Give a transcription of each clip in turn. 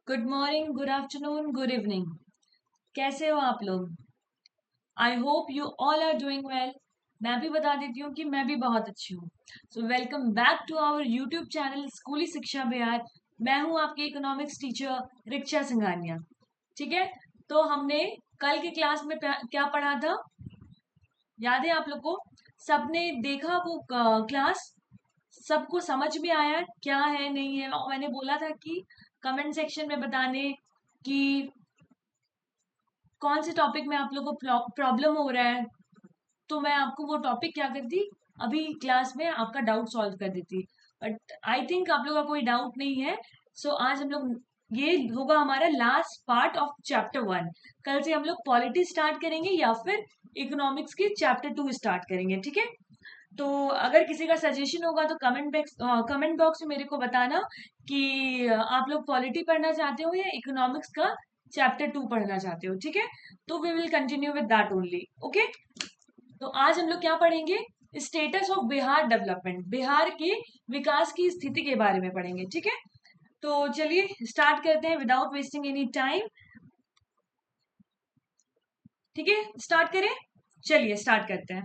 Good morning, good afternoon, good evening. कैसे हो आप लोग? I hope you all are doing well. मैं भी बता देती हूँ कि मैं भी बहुत अच्छी हूँ। So welcome back to our YouTube channel स्कूली शिक्षा बिहार। मैं हूँ आपकी इकोनॉमिक्स टीचर रिक्षा सिंघानिया। ठीक है। तो हमने कल के क्लास में क्या पढ़ा था? याद है आप लोग को? सबने देखा वो क्लास? सबको समझ में आया क्या है नहीं है? और मैंने बोला था कि कमेंट सेक्शन में बताने कि कौन से टॉपिक में आप लोगों को प्रॉब्लम हो रहा है। तो मैं आपको वो टॉपिक क्या करती, अभी क्लास में आपका डाउट सॉल्व कर देती। बट आई थिंक आप लोगों का कोई डाउट नहीं है। सो आज हम लोग, ये होगा हमारा लास्ट पार्ट ऑफ चैप्टर 1। कल से हम लोग पॉलिटी स्टार्ट करेंगे या फिर इकोनॉमिक्स के चैप्टर 2 स्टार्ट करेंगे। ठीक है। तो अगर किसी का सजेशन होगा तो कमेंट बॉक्स में मेरे को बताना कि आप लोग पॉलिटी पढ़ना चाहते हो या इकोनॉमिक्स का चैप्टर 2 पढ़ना चाहते हो। ठीक है। तो we will continue with that only. Okay. तो आज हम लोग क्या पढ़ेंगे? Status of Bihar development, Bihar के विकास की स्थिति के बारे में पढ़ेंगे। ठीक है। तो चलिए स्टार्ट करते हैं विदाउट वेस्टिंग एनी टाइम। ठीक है, स्टार्ट करें। चलिए स्टार्ट करते हैं।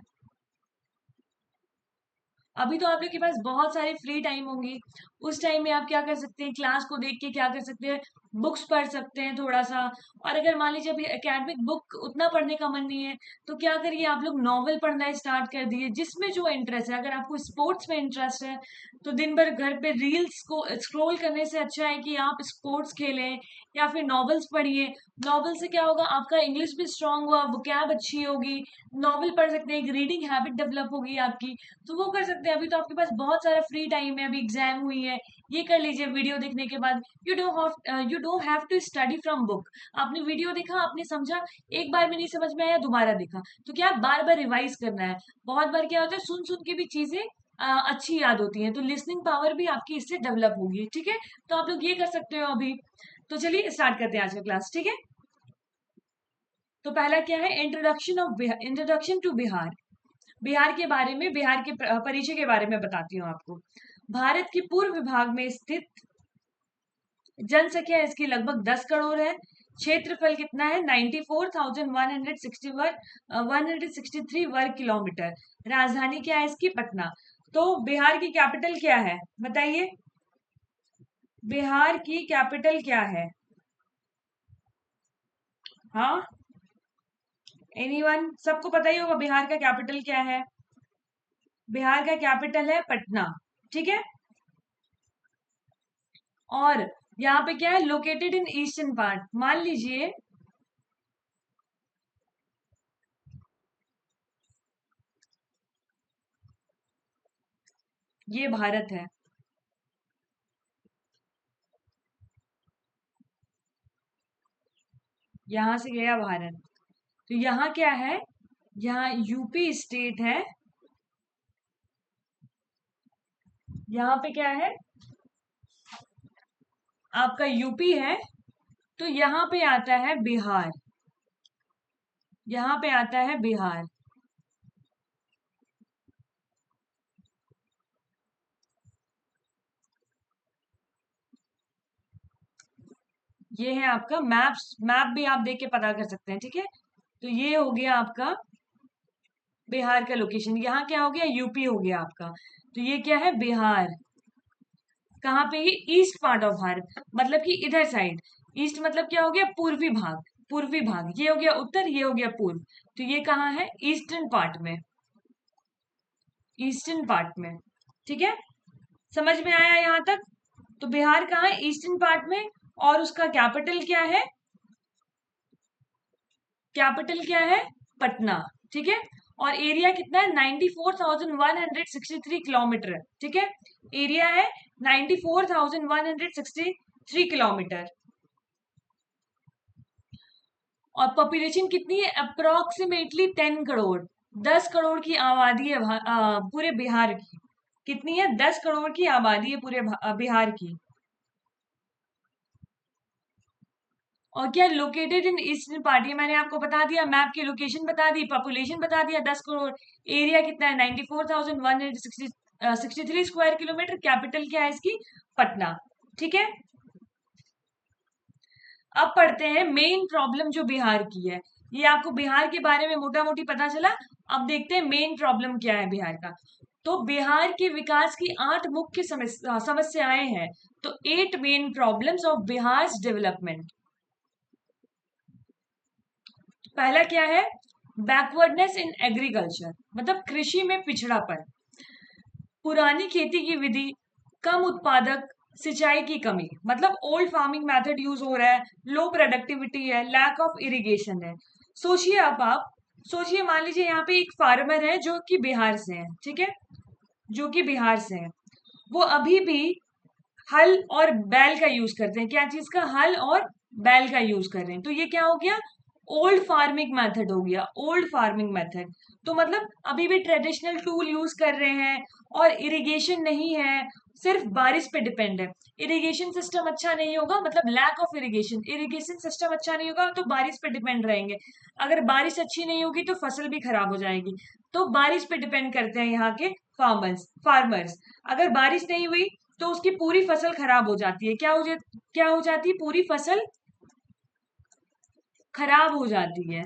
अभी तो आप लोग के पास बहुत सारे फ्री टाइम होंगी। उस टाइम में आप क्या कर सकते हैं? क्लास को देख के क्या कर सकते हैं? बुक्स पढ़ सकते हैं थोड़ा सा। और अगर मान लीजिए अभी एकेडमिक बुक उतना पढ़ने का मन नहीं है, तो क्या करिए, आप लोग नॉवल पढ़ना स्टार्ट कर दिए, जिसमें जो इंटरेस्ट है। अगर आपको स्पोर्ट्स में इंटरेस्ट है तो दिन भर घर पे रील्स को स्क्रॉल करने से अच्छा है कि आप स्पोर्ट्स खेलें या फिर नॉवेल्स पढ़िए। नॉवल से क्या होगा, आपका इंग्लिश भी स्ट्रांग हुआ, वोकैब अच्छी होगी। नॉवल पढ़ सकते हैं, एक रीडिंग हैबिट डेवलप होगी आपकी। तो वो कर सकते हैं। अभी तो आपके पास बहुत सारा फ्री टाइम है, अभी एग्जाम हुई है। ये कर लीजिए वीडियो देखने के बाद। You don't have to study from book. आपने वीडियो देखा, आपने समझा, एक बार में नहीं समझ में आया, दोबारा देखा, तो क्या बार बार रिवाइज करना है। बहुत बार क्या होता है, सुन सुन के भी चीजें अच्छी याद होती हैं, तो लिसनिंग पावर भी आपकी इससे डेवलप होगी। ठीक है। तो आप लोग ये कर सकते हो अभी। तो चलिए स्टार्ट करते हैं आज का क्लास। ठीक है। तो पहला क्या है? Introduction to Bihar. बिहार के बारे में, बिहार के परिचय के बारे में बताती हूँ आपको। भारत के पूर्व भाग में स्थित, जनसंख्या इसकी लगभग 10 करोड़ है। क्षेत्रफल कितना है? 94,163 वर्ग किलोमीटर। राजधानी क्या है इसकी? पटना। तो बिहार की कैपिटल क्या है बताइए? बिहार की कैपिटल क्या है? हाँ, एनीवन? सबको पता ही होगा बिहार का कैपिटल क्या है। बिहार का कैपिटल है पटना। ठीक है। और यहाँ पे क्या है? Located in eastern part. मान लीजिए ये भारत है, यहां से गया भारत। तो यहाँ क्या है? यहाँ यूपी स्टेट है। यहाँ पे क्या है? आपका यूपी है। तो यहाँ पे आता है बिहार। यहाँ पे आता है बिहार। ये है आपका मैप्स, मैप भी आप देख के पता कर सकते हैं। ठीक है। तो ये हो गया आपका बिहार का लोकेशन। यहाँ क्या हो गया? यूपी हो गया आपका। तो ये क्या है? बिहार। कहाँ पे? ये ईस्ट पार्ट ऑफ भारत, मतलब कि इधर साइड। ईस्ट मतलब क्या हो गया? पूर्वी भाग। पूर्वी भाग, ये हो गया उत्तर, ये हो गया पूर्व। तो ये कहाँ है? ईस्टर्न पार्ट में। ईस्टर्न पार्ट में। ठीक है। समझ में आया यहाँ तक? तो बिहार कहाँ है? ईस्टर्न पार्ट में। और उसका कैपिटल क्या है? कैपिटल क्या है? पटना। ठीक है। और एरिया कितना है? 94,163 किलोमीटर। ठीक है। एरिया है 94,163 किलोमीटर। और पॉपुलेशन कितनी है? अप्रोक्सीमेटली 10 करोड़। 10 करोड़ की आबादी है पूरे बिहार की। कितनी है? 10 करोड़ की आबादी है पूरे बिहार की। और क्या? लोकेटेड इन ईस्टर्न पार्ट, ये मैंने आपको बता दिया। मैप की लोकेशन बता दी, पॉपुलेशन बता दिया 10 करोड़। एरिया कितना है? 94,163 स्क्वायर किलोमीटर। कैपिटल क्या है इसकी? पटना। ठीक है। अब पढ़ते हैं मेन प्रॉब्लम जो बिहार की है। ये आपको बिहार के बारे में मोटा मोटी पता चला। अब देखते हैं मेन प्रॉब्लम क्या है बिहार का। तो बिहार के विकास की 8 मुख्य समस्याएं हैं। तो 8 main problems of Bihar development. पहला क्या है? बैकवर्डनेस इन एग्रीकल्चर, मतलब कृषि में पिछड़ापन। पुरानी खेती की विधि, कम उत्पादक, सिंचाई की कमी, मतलब ओल्ड फार्मिंग मेथड यूज हो रहा है, लो प्रोडक्टिविटी है, लैक ऑफ इरिगेशन है। सोचिए, अब आप सोचिए, मान लीजिए यहाँ पे एक फार्मर है जो कि बिहार से है, ठीक है, जो कि बिहार से है। वो अभी भी हल और बैल का यूज करते हैं। क्या चीज का? हल और बैल का यूज कर रहे हैं। तो ये क्या हो गया? ओल्ड फार्मिंग मेथड हो गया, ओल्ड फार्मिंग मेथड। तो मतलब अभी भी ट्रेडिशनल टूल यूज कर रहे हैं, और इरिगेशन नहीं है, सिर्फ बारिश पे डिपेंड है। इरिगेशन सिस्टम अच्छा नहीं होगा, मतलब lack of irrigation, irrigation system अच्छा नहीं होगा तो बारिश पे डिपेंड रहेंगे। अगर बारिश अच्छी नहीं होगी तो फसल भी खराब हो जाएगी। तो बारिश पे डिपेंड करते हैं यहाँ के फार्मर्स। अगर बारिश नहीं हुई तो उसकी पूरी फसल खराब हो जाती है। क्या हो जाती है? पूरी फसल खराब हो जाती है।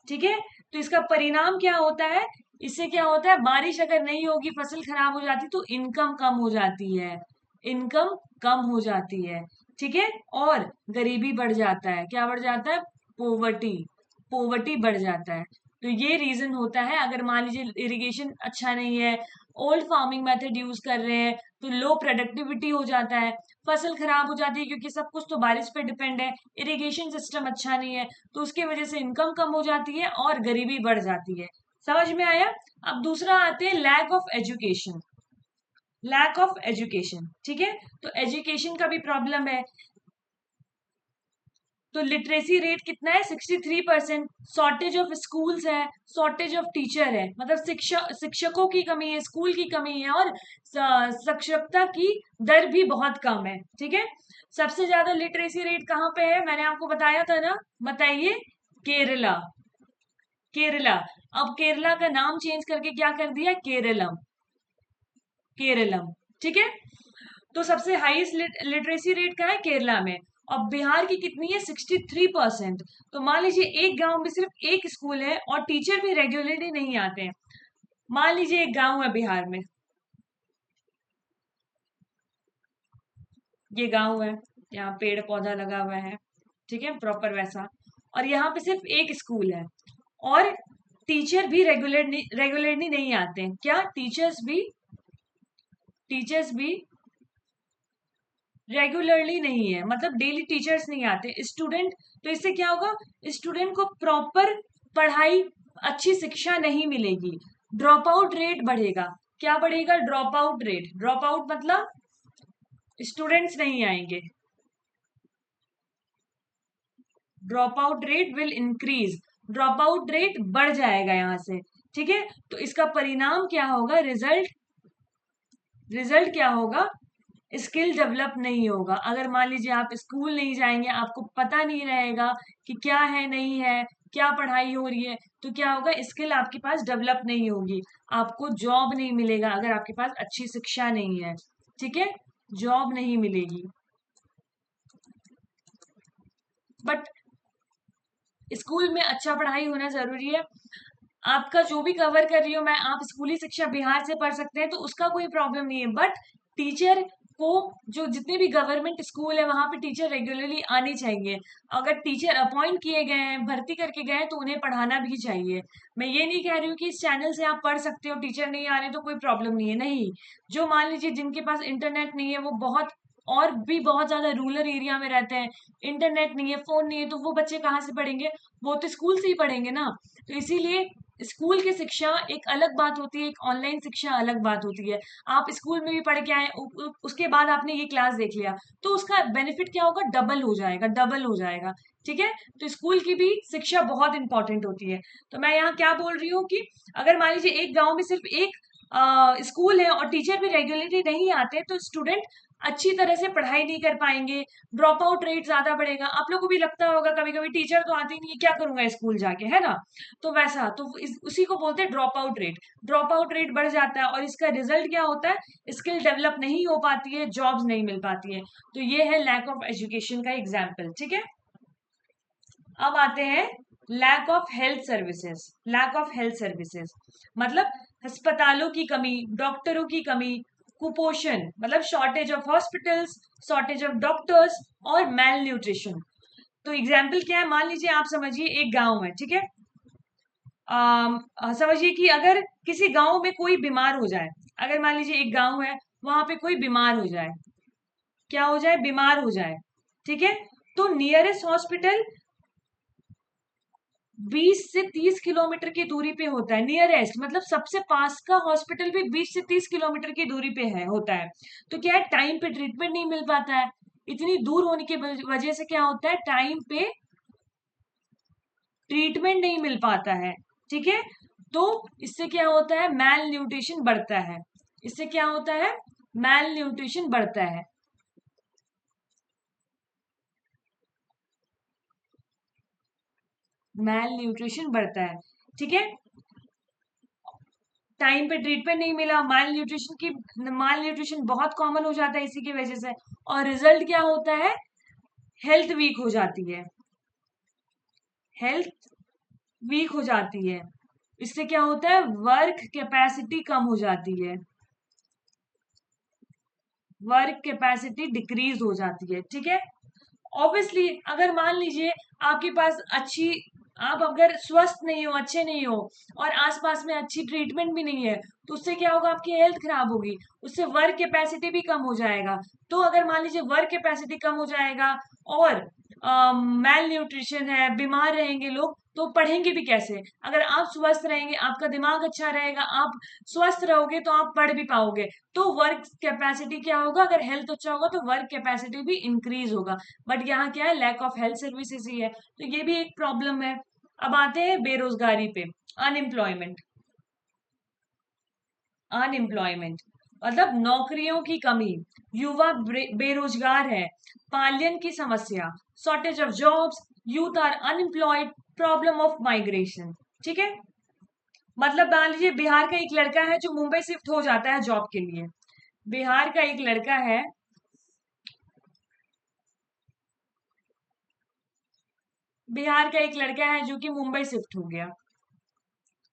ठीक है, तो इसका परिणाम क्या होता है? इससे क्या होता है? बारिश अगर नहीं होगी, फसल खराब हो जाती, तो इनकम कम हो जाती है, इनकम कम हो जाती है। ठीक है, और गरीबी बढ़ जाता है। क्या बढ़ जाता है? पोवर्टी, पोवर्टी बढ़ जाता है। तो ये रीजन होता है। अगर मान लीजिए इरिगेशन अच्छा नहीं है, ओल्ड फार्मिंग मेथड यूज कर रहे हैं, तो लो प्रोडक्टिविटी हो जाता है, फसल खराब हो जाती है, क्योंकि सब कुछ तो बारिश पे डिपेंड है। इरिगेशन सिस्टम अच्छा नहीं है, तो उसकी वजह से इनकम कम हो जाती है और गरीबी बढ़ जाती है। समझ में आया? अब दूसरा आते हैं lack of education. Lack of education, ठीक है, तो एजुकेशन का भी प्रॉब्लम है। तो लिटरेसी रेट कितना है? 63%। शॉर्टेज ऑफ स्कूल्स है, शॉर्टेज ऑफ टीचर है, मतलब शिक्षकों की कमी है, स्कूल की कमी है, और साक्षरता की दर भी बहुत कम है। ठीक है, सबसे ज्यादा लिटरेसी रेट कहाँ पे है? मैंने आपको बताया था ना, बताइए। केरला, केरला। अब केरला का नाम चेंज करके क्या कर दिया? केरलम, केरलम। ठीक है, तो सबसे हाईएस्ट लिटरेसी रेट का है केरला में। और बिहार की कितनी है? 63%। तो मान लीजिए एक गांव में सिर्फ एक स्कूल है और टीचर भी रेगुलरली नहीं आते हैं। मान लीजिए एक गांव है बिहार में, ये गांव है, यहाँ पेड़ पौधा लगा हुआ है, ठीक है, प्रॉपर वैसा, और यहाँ पे सिर्फ एक स्कूल है, और टीचर भी रेगुलरली नहीं आते हैं। क्या? टीचर्स भी रेगुलरली नहीं है, मतलब डेली टीचर्स नहीं आते, स्टूडेंट। तो इससे क्या होगा? स्टूडेंट को प्रॉपर पढ़ाई, अच्छी शिक्षा नहीं मिलेगी, ड्रॉप आउट रेट बढ़ेगा। क्या बढ़ेगा? Drop out rate. Drop out मतलब स्टूडेंट्स नहीं आएंगे, drop out rate will increase, drop out rate बढ़ जाएगा यहाँ से। ठीक है, तो इसका परिणाम क्या होगा? रिजल्ट, रिजल्ट क्या होगा? स्किल डेवलप नहीं होगा। अगर मान लीजिए आप स्कूल नहीं जाएंगे, आपको पता नहीं रहेगा कि क्या है नहीं है, क्या पढ़ाई हो रही है, तो क्या होगा? स्किल आपके पास डेवलप नहीं होगी, आपको जॉब नहीं मिलेगा अगर आपके पास अच्छी शिक्षा नहीं है। ठीक है, जॉब नहीं मिलेगी। बट स्कूल में अच्छा पढ़ाई होना जरूरी है। आपका जो भी कवर कर रही हो मैं, आप स्कूली शिक्षा बिहार से पढ़ सकते हैं, तो उसका कोई प्रॉब्लम नहीं है। बट टीचर को, जो जितने भी गवर्नमेंट स्कूल है वहां पे टीचर रेगुलरली आनी चाहिए। अगर टीचर अपॉइंट किए गए हैं, भर्ती करके गए हैं, तो उन्हें पढ़ाना भी चाहिए। मैं ये नहीं कह रही हूँ कि इस चैनल से आप पढ़ सकते हो, टीचर नहीं आ रहे तो कोई प्रॉब्लम नहीं है, नहीं। जो मान लीजिए जिनके पास इंटरनेट नहीं है, वो बहुत, और भी बहुत ज्यादा रूरल एरिया में रहते हैं, इंटरनेट नहीं है, फोन नहीं है, तो वो बच्चे कहाँ से पढ़ेंगे? वो तो स्कूल से ही पढ़ेंगे ना। तो इसीलिए स्कूल की शिक्षा एक अलग बात होती है, एक ऑनलाइन शिक्षा अलग बात होती है। आप स्कूल में भी पढ़ के आए, उसके बाद आपने ये क्लास देख लिया, तो उसका बेनिफिट क्या होगा? डबल हो जाएगा, डबल हो जाएगा। ठीक है, तो स्कूल की भी शिक्षा बहुत इंपॉर्टेंट होती है। तो मैं यहाँ क्या बोल रही हूँ कि अगर मान लीजिए एक गांव में सिर्फ एक स्कूल है और टीचर भी रेगुलरली नहीं आते तो स्टूडेंट अच्छी तरह से पढ़ाई नहीं कर पाएंगे, ड्रॉप आउट रेट ज्यादा बढ़ेगा। आप लोग को भी लगता होगा कभी कभी टीचर तो आती नहीं है, क्या करूंगा स्कूल जाके, है ना। तो वैसा तो उसी को बोलते हैं drop out rate. Drop out rate बढ़ जाता है और इसका रिजल्ट क्या होता है, स्किल डेवलप नहीं हो पाती है, जॉब्स नहीं मिल पाती है। तो ये है लैक ऑफ एजुकेशन का एग्जाम्पल, ठीक है। अब आते हैं lack of health services. Lack of health services मतलब अस्पतालों की कमी, डॉक्टरों की कमी, कुपोषण मतलब shortage of hospitals, shortage of doctors और मेल न्यूट्रिशन। तो एग्जाम्पल क्या है, मान लीजिए आप समझिए एक गांव है, ठीक है। समझिए कि अगर किसी गांव में कोई बीमार हो जाए, अगर मान लीजिए एक गांव है, वहां पे कोई बीमार हो जाए, क्या हो जाए, बीमार हो जाए, ठीक है। तो नियरेस्ट हॉस्पिटल 20 से 30 किलोमीटर की दूरी पे होता है। नियरेस्ट मतलब सबसे पास का हॉस्पिटल भी 20 से 30 किलोमीटर की दूरी पे है, होता है। तो क्या है, टाइम पे ट्रीटमेंट नहीं मिल पाता है। इतनी दूर होने की वजह से क्या होता है, टाइम पे ट्रीटमेंट नहीं मिल पाता है, ठीक है। तो इससे क्या होता है, मैल न्यूट्रिशन बढ़ता है। इससे क्या होता है, मैल न्यूट्रिशन बढ़ता है। मैल न्यूट्रिशन बढ़ता है, ठीक है। टाइम पे ट्रीटमेंट नहीं मिला, माल न्यूट्रिशन बहुत कॉमन हो जाता है इसी की वजह से। और रिजल्ट क्या होता है, हेल्थ वीक हो जाती है। हेल्थ वीक हो जाती है। इससे क्या होता है, वर्क कैपेसिटी कम हो जाती है। वर्क कैपेसिटी डिक्रीज हो जाती है, ठीक है। ऑब्वियसली अगर मान लीजिए आपके पास अच्छी, आप अगर स्वस्थ नहीं हो, अच्छे नहीं हो और आसपास में अच्छी ट्रीटमेंट भी नहीं है, तो उससे क्या होगा, आपकी हेल्थ खराब होगी, उससे वर्क कैपेसिटी भी कम हो जाएगा। तो अगर मान लीजिए वर्क कैपेसिटी कम हो जाएगा और मैल न्यूट्रिशन है, बीमार रहेंगे लोग, तो पढ़ेंगे भी कैसे। अगर आप स्वस्थ रहेंगे, आपका दिमाग अच्छा रहेगा, आप स्वस्थ रहोगे तो आप पढ़ भी पाओगे। तो वर्क कैपेसिटी क्या होगा, अगर हेल्थ अच्छा होगा तो वर्क कैपेसिटी भी इंक्रीज होगा। बट यहाँ क्या है, लैक ऑफ हेल्थ सर्विसेज ही है, तो ये भी एक प्रॉब्लम है। अब आते हैं बेरोजगारी पे, अनएम्प्लॉयमेंट। अनएम्प्लॉयमेंट मतलब नौकरियों की कमी, युवा बेरोजगार है, पालियन की समस्या, shortage of jobs, youth are unemployed, problem of migration, ठीक है। मतलब मान लीजिए बिहार का एक लड़का है जो मुंबई शिफ्ट हो जाता है जॉब के लिए। बिहार का एक लड़का है, बिहार का एक लड़का है जो कि मुंबई शिफ्ट हो गया।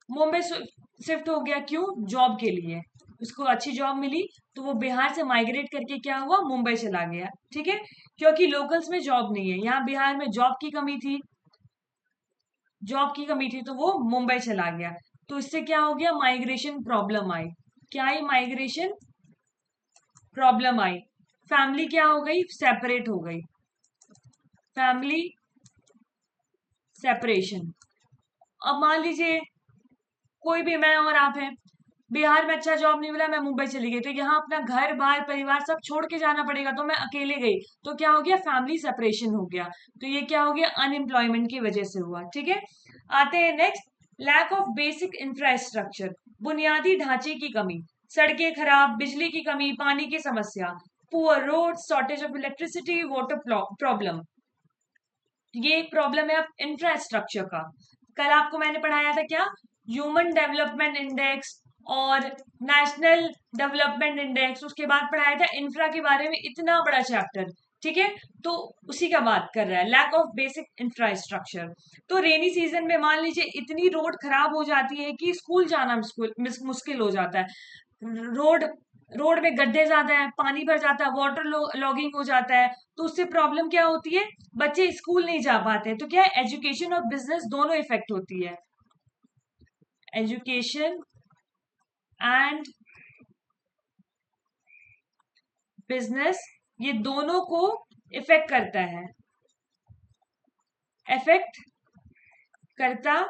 मुंबई शिफ्ट हो गया क्यों, जॉब के लिए। उसको अच्छी जॉब मिली तो वो बिहार से माइग्रेट करके क्या हुआ, मुंबई चला गया, ठीक है। क्योंकि लोकल्स में जॉब नहीं है, यहाँ बिहार में जॉब की कमी थी, जॉब की कमी थी तो वो मुंबई चला गया। तो इससे क्या हो गया, माइग्रेशन प्रॉब्लम आई। क्या आई, माइग्रेशन प्रॉब्लम आई। फैमिली क्या हो गई, सेपरेट हो गई। Family separation. अब मान लीजिए कोई भी, मैं और आप हैं, बिहार में अच्छा जॉब नहीं मिला, मैं मुंबई चली गई, तो यहाँ अपना घर बार परिवार सब छोड़ के जाना पड़ेगा, तो मैं अकेले गई, तो क्या हो गया, फैमिली सेपरेशन हो गया। तो ये क्या हो गया, अनएम्प्लॉयमेंट की वजह से हुआ, ठीक है। आते हैं next, lack of basic infrastructure, बुनियादी ढांचे की कमी, सड़कें खराब, बिजली की कमी, पानी की समस्या, poor road, shortage of electricity, water problem. ये एक प्रॉब्लम है इंफ्रास्ट्रक्चर का। कल आपको मैंने पढ़ाया था क्या, ह्यूमन डेवलपमेंट इंडेक्स और नेशनल डेवलपमेंट इंडेक्स, उसके बाद पढ़ाया था इंफ्रा के बारे में, इतना बड़ा चैप्टर, ठीक है। तो उसी का बात कर रहा है, लैक ऑफ बेसिक इंफ्रास्ट्रक्चर। तो रेनी सीजन में मान लीजिए इतनी रोड खराब हो जाती है कि स्कूल जाना मुश्किल हो जाता है। रोड रोड में गड्ढे ज्यादा है, पानी भर जाता है, वाटर लॉगिंग हो जाता है। तो उससे प्रॉब्लम क्या होती है, बच्चे स्कूल नहीं जा पाते, तो क्या है, एजुकेशन और बिजनेस दोनों इफेक्ट होती है। एजुकेशन एंड बिजनेस, ये दोनों को इफेक्ट करता है, इफेक्ट करता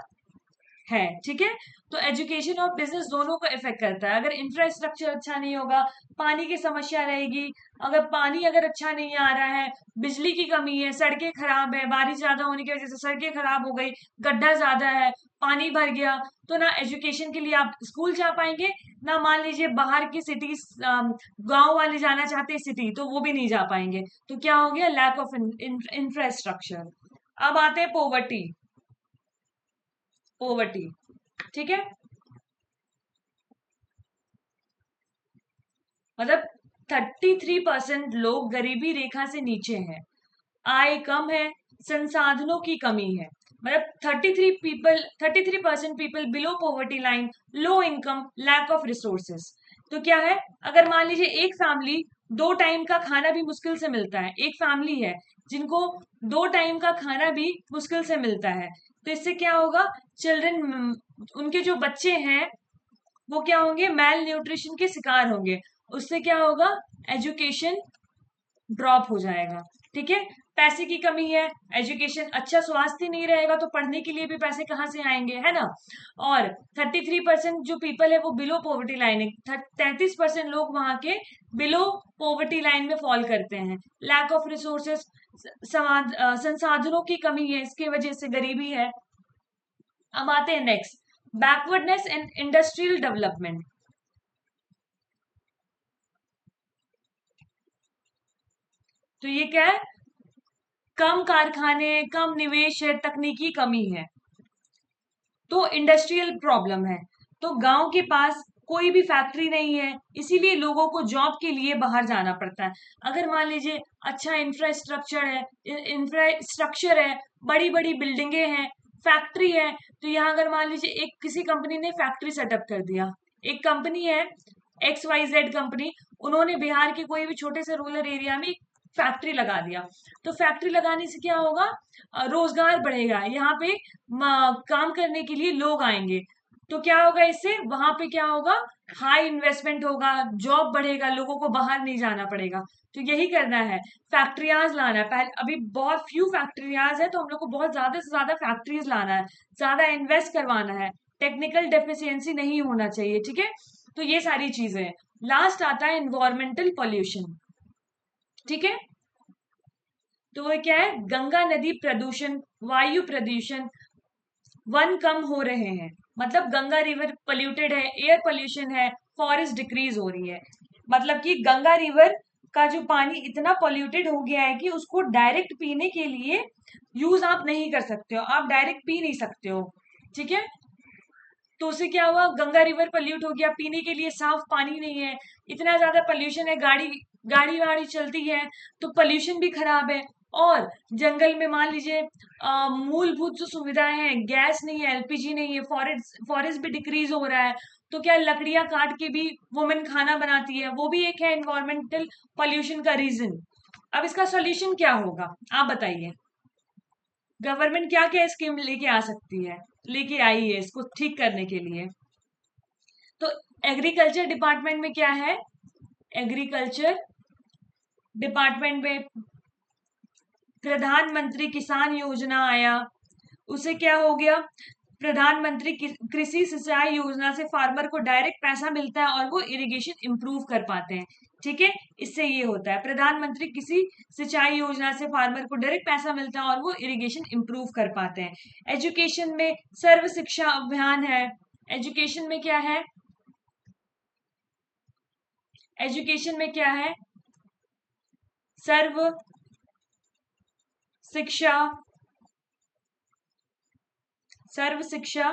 है, ठीक है। तो एजुकेशन और बिजनेस दोनों को इफेक्ट करता है। अगर इंफ्रास्ट्रक्चर अच्छा नहीं होगा, पानी की समस्या रहेगी, अगर पानी अगर अच्छा नहीं आ रहा है, बिजली की कमी है, सड़कें खराब है, बारिश ज्यादा होने की वजह से सड़कें खराब हो गई, गड्ढा ज्यादा है, पानी भर गया, तो ना एजुकेशन के लिए आप स्कूल जा पाएंगे, ना मान लीजिए बाहर की सिटीज, गांव वाले जाना चाहते हैं सिटी, तो वो भी नहीं जा पाएंगे। तो क्या हो गया, लैक ऑफ इंफ्रास्ट्रक्चर। अब आते हैं पोवर्टी। पोवर्टी, ठीक है, मतलब 33% लोग गरीबी रेखा से नीचे हैं, आय कम है, संसाधनों की कमी है। मतलब 33% people below poverty line, low income, lack of resources. तो क्या है, अगर मान लीजिए एक फैमिली, 2 टाइम का खाना भी मुश्किल से मिलता है, एक फैमिली है जिनको 2 टाइम का खाना भी मुश्किल से मिलता है, तो इससे क्या होगा, चिल्ड्रन, उनके जो बच्चे हैं वो क्या होंगे, मैल न्यूट्रिशन के शिकार होंगे। उससे क्या होगा, एजुकेशन ड्रॉप हो जाएगा। ठीक है, पैसे की कमी है, एजुकेशन, अच्छा स्वास्थ्य नहीं रहेगा तो पढ़ने के लिए भी पैसे कहाँ से आएंगे, है ना। और 33% जो पीपल है वो बिलो पॉवर्टी लाइन है, 33% लोग वहां के बिलो पॉवर्टी लाइन में फॉल करते हैं। लैक ऑफ रिसोर्सेस, संसाधनों की कमी है, इसके वजह से गरीबी है। अब आते हैं next, backwardness and industrial development. तो ये क्या है, कम कारखाने, कम निवेश है, तकनीकी कमी है, तो इंडस्ट्रियल प्रॉब्लम है। तो गांव के पास कोई भी फैक्ट्री नहीं है, इसीलिए लोगों को जॉब के लिए बाहर जाना पड़ता है। अगर मान लीजिए अच्छा इंफ्रास्ट्रक्चर है, बड़ी बड़ी बिल्डिंगे हैं, फैक्ट्री है, तो यहाँ अगर मान लीजिए एक किसी कंपनी ने फैक्ट्री सेटअप कर दिया, एक कंपनी है XYZ कंपनी, उन्होंने बिहार के कोई भी छोटे से रूरल एरिया में फैक्ट्री लगा दिया, तो फैक्ट्री लगाने से क्या होगा, रोजगार बढ़ेगा, यहाँ पे काम करने के लिए लोग आएंगे, तो क्या होगा, इससे वहां पे क्या होगा, हाई इन्वेस्टमेंट होगा, जॉब बढ़ेगा, लोगों को बाहर नहीं जाना पड़ेगा। तो यही करना है, फैक्ट्रियाज लाना है। पहले अभी बहुत फ्यू फैक्ट्रियाज है, तो हम लोग को बहुत ज्यादा से ज्यादा फैक्ट्रीज लाना है, ज्यादा इन्वेस्ट करवाना है, टेक्निकल डेफिशिएंसी नहीं होना चाहिए। ठीक है, तो ये सारी चीजें हैं। लास्ट आता है इन्वायरमेंटल पॉल्यूशन। ठीक है, तो वो क्या है, गंगा नदी प्रदूषण, वायु प्रदूषण, वन कम हो रहे हैं, मतलब गंगा रिवर पोल्यूटेड है, एयर पोल्यूशन है, फॉरेस्ट डिक्रीज हो रही है। मतलब कि गंगा रिवर का जो पानी इतना पोल्यूटेड हो गया है कि उसको डायरेक्ट पीने के लिए यूज आप नहीं कर सकते हो, आप डायरेक्ट पी नहीं सकते हो। ठीक है, तो उससे क्या हुआ, गंगा रिवर पोल्यूट हो गया, पीने के लिए साफ पानी नहीं है, इतना ज्यादा पोल्यूशन है, गाड़ी गाड़ी वाड़ी चलती है तो पोल्यूशन भी खराब है। और जंगल में मान लीजिए मूलभूत जो सुविधाएं हैं, गैस नहीं है, LPG नहीं है, फॉरेस्ट भी डिक्रीज हो रहा है, तो क्या लकड़ियां काट के भी वुमेन खाना बनाती है, वो भी एक है एनवायरमेंटल पोल्यूशन का रीजन। अब इसका सॉल्यूशन क्या होगा, आप बताइए, गवर्नमेंट क्या क्या स्कीम लेके आ सकती है, लेके आई है इसको ठीक करने के लिए। तो एग्रीकल्चर डिपार्टमेंट में क्या है, एग्रीकल्चर डिपार्टमेंट में प्रधानमंत्री किसान योजना आया, उसे क्या हो गया, प्रधानमंत्री कृषि सिंचाई योजना से फार्मर को डायरेक्ट पैसा मिलता है और वो इरिगेशन इंप्रूव कर पाते हैं। ठीक है, इससे ये होता है, प्रधानमंत्री कृषि सिंचाई योजना से फार्मर को डायरेक्ट पैसा मिलता है और वो इरिगेशन इंप्रूव कर पाते हैं। एजुकेशन में सर्व शिक्षा अभियान है, एजुकेशन में क्या है, एजुकेशन में क्या है, सर्व शिक्षा, सर्व शिक्षा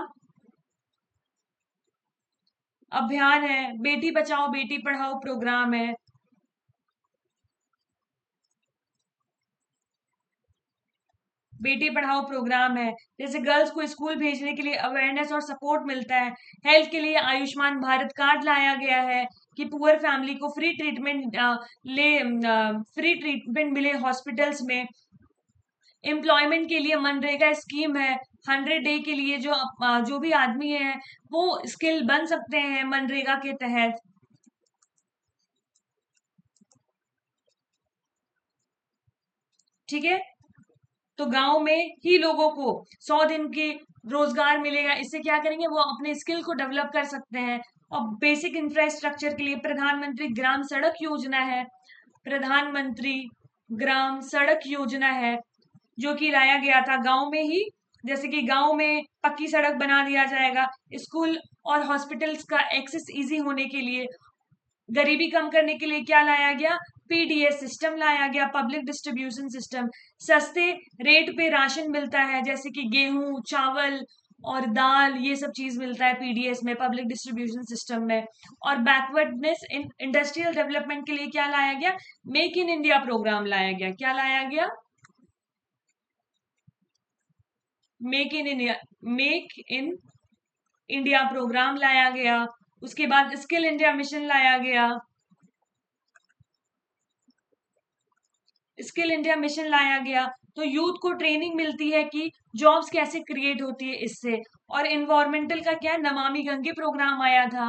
अभियान है, बेटी बचाओ बेटी पढ़ाओ प्रोग्राम है, बेटी पढ़ाओ प्रोग्राम है, जैसे गर्ल्स को स्कूल भेजने के लिए अवेयरनेस और सपोर्ट मिलता है। हेल्थ के लिए आयुष्मान भारत कार्ड लाया गया है कि पुअर फैमिली को फ्री ट्रीटमेंट फ्री ट्रीटमेंट मिले हॉस्पिटल्स में। एम्प्लॉयमेंट के लिए मनरेगा स्कीम है, 100 डे के लिए जो भी आदमी है वो स्किल बन सकते हैं मनरेगा के तहत। ठीक है, तो गांव में ही लोगों को 100 दिन के रोजगार मिलेगा, इससे क्या करेंगे, वो अपने स्किल को डेवलप कर सकते हैं। और बेसिक इंफ्रास्ट्रक्चर के लिए प्रधानमंत्री ग्राम सड़क योजना है, प्रधानमंत्री ग्राम सड़क योजना है, जो कि लाया गया था गांव में ही जैसे कि गांव में पक्की सड़क बना दिया जाएगा, स्कूल और हॉस्पिटल्स का एक्सेस इजी होने के लिए। गरीबी कम करने के लिए क्या लाया गया? पीडीएस सिस्टम लाया गया, पब्लिक डिस्ट्रीब्यूशन सिस्टम। सस्ते रेट पे राशन मिलता है, जैसे कि गेहूं, चावल और दाल, ये सब चीज मिलता है पीडीएस में, पब्लिक डिस्ट्रीब्यूशन सिस्टम में। और बैकवर्डनेस इन इंडस्ट्रियल डेवलपमेंट के लिए क्या लाया गया? मेक इन इंडिया प्रोग्राम लाया गया। क्या लाया गया? Make in India, make in India programme लाया गया। उसके बाद स्किल इंडिया मिशन लाया गया, स्किल इंडिया मिशन लाया गया। तो यूथ को ट्रेनिंग मिलती है कि जॉब्स कैसे क्रिएट होती है इससे। और इन्वायरमेंटल का क्या, नमामि गंगे प्रोग्राम आया था।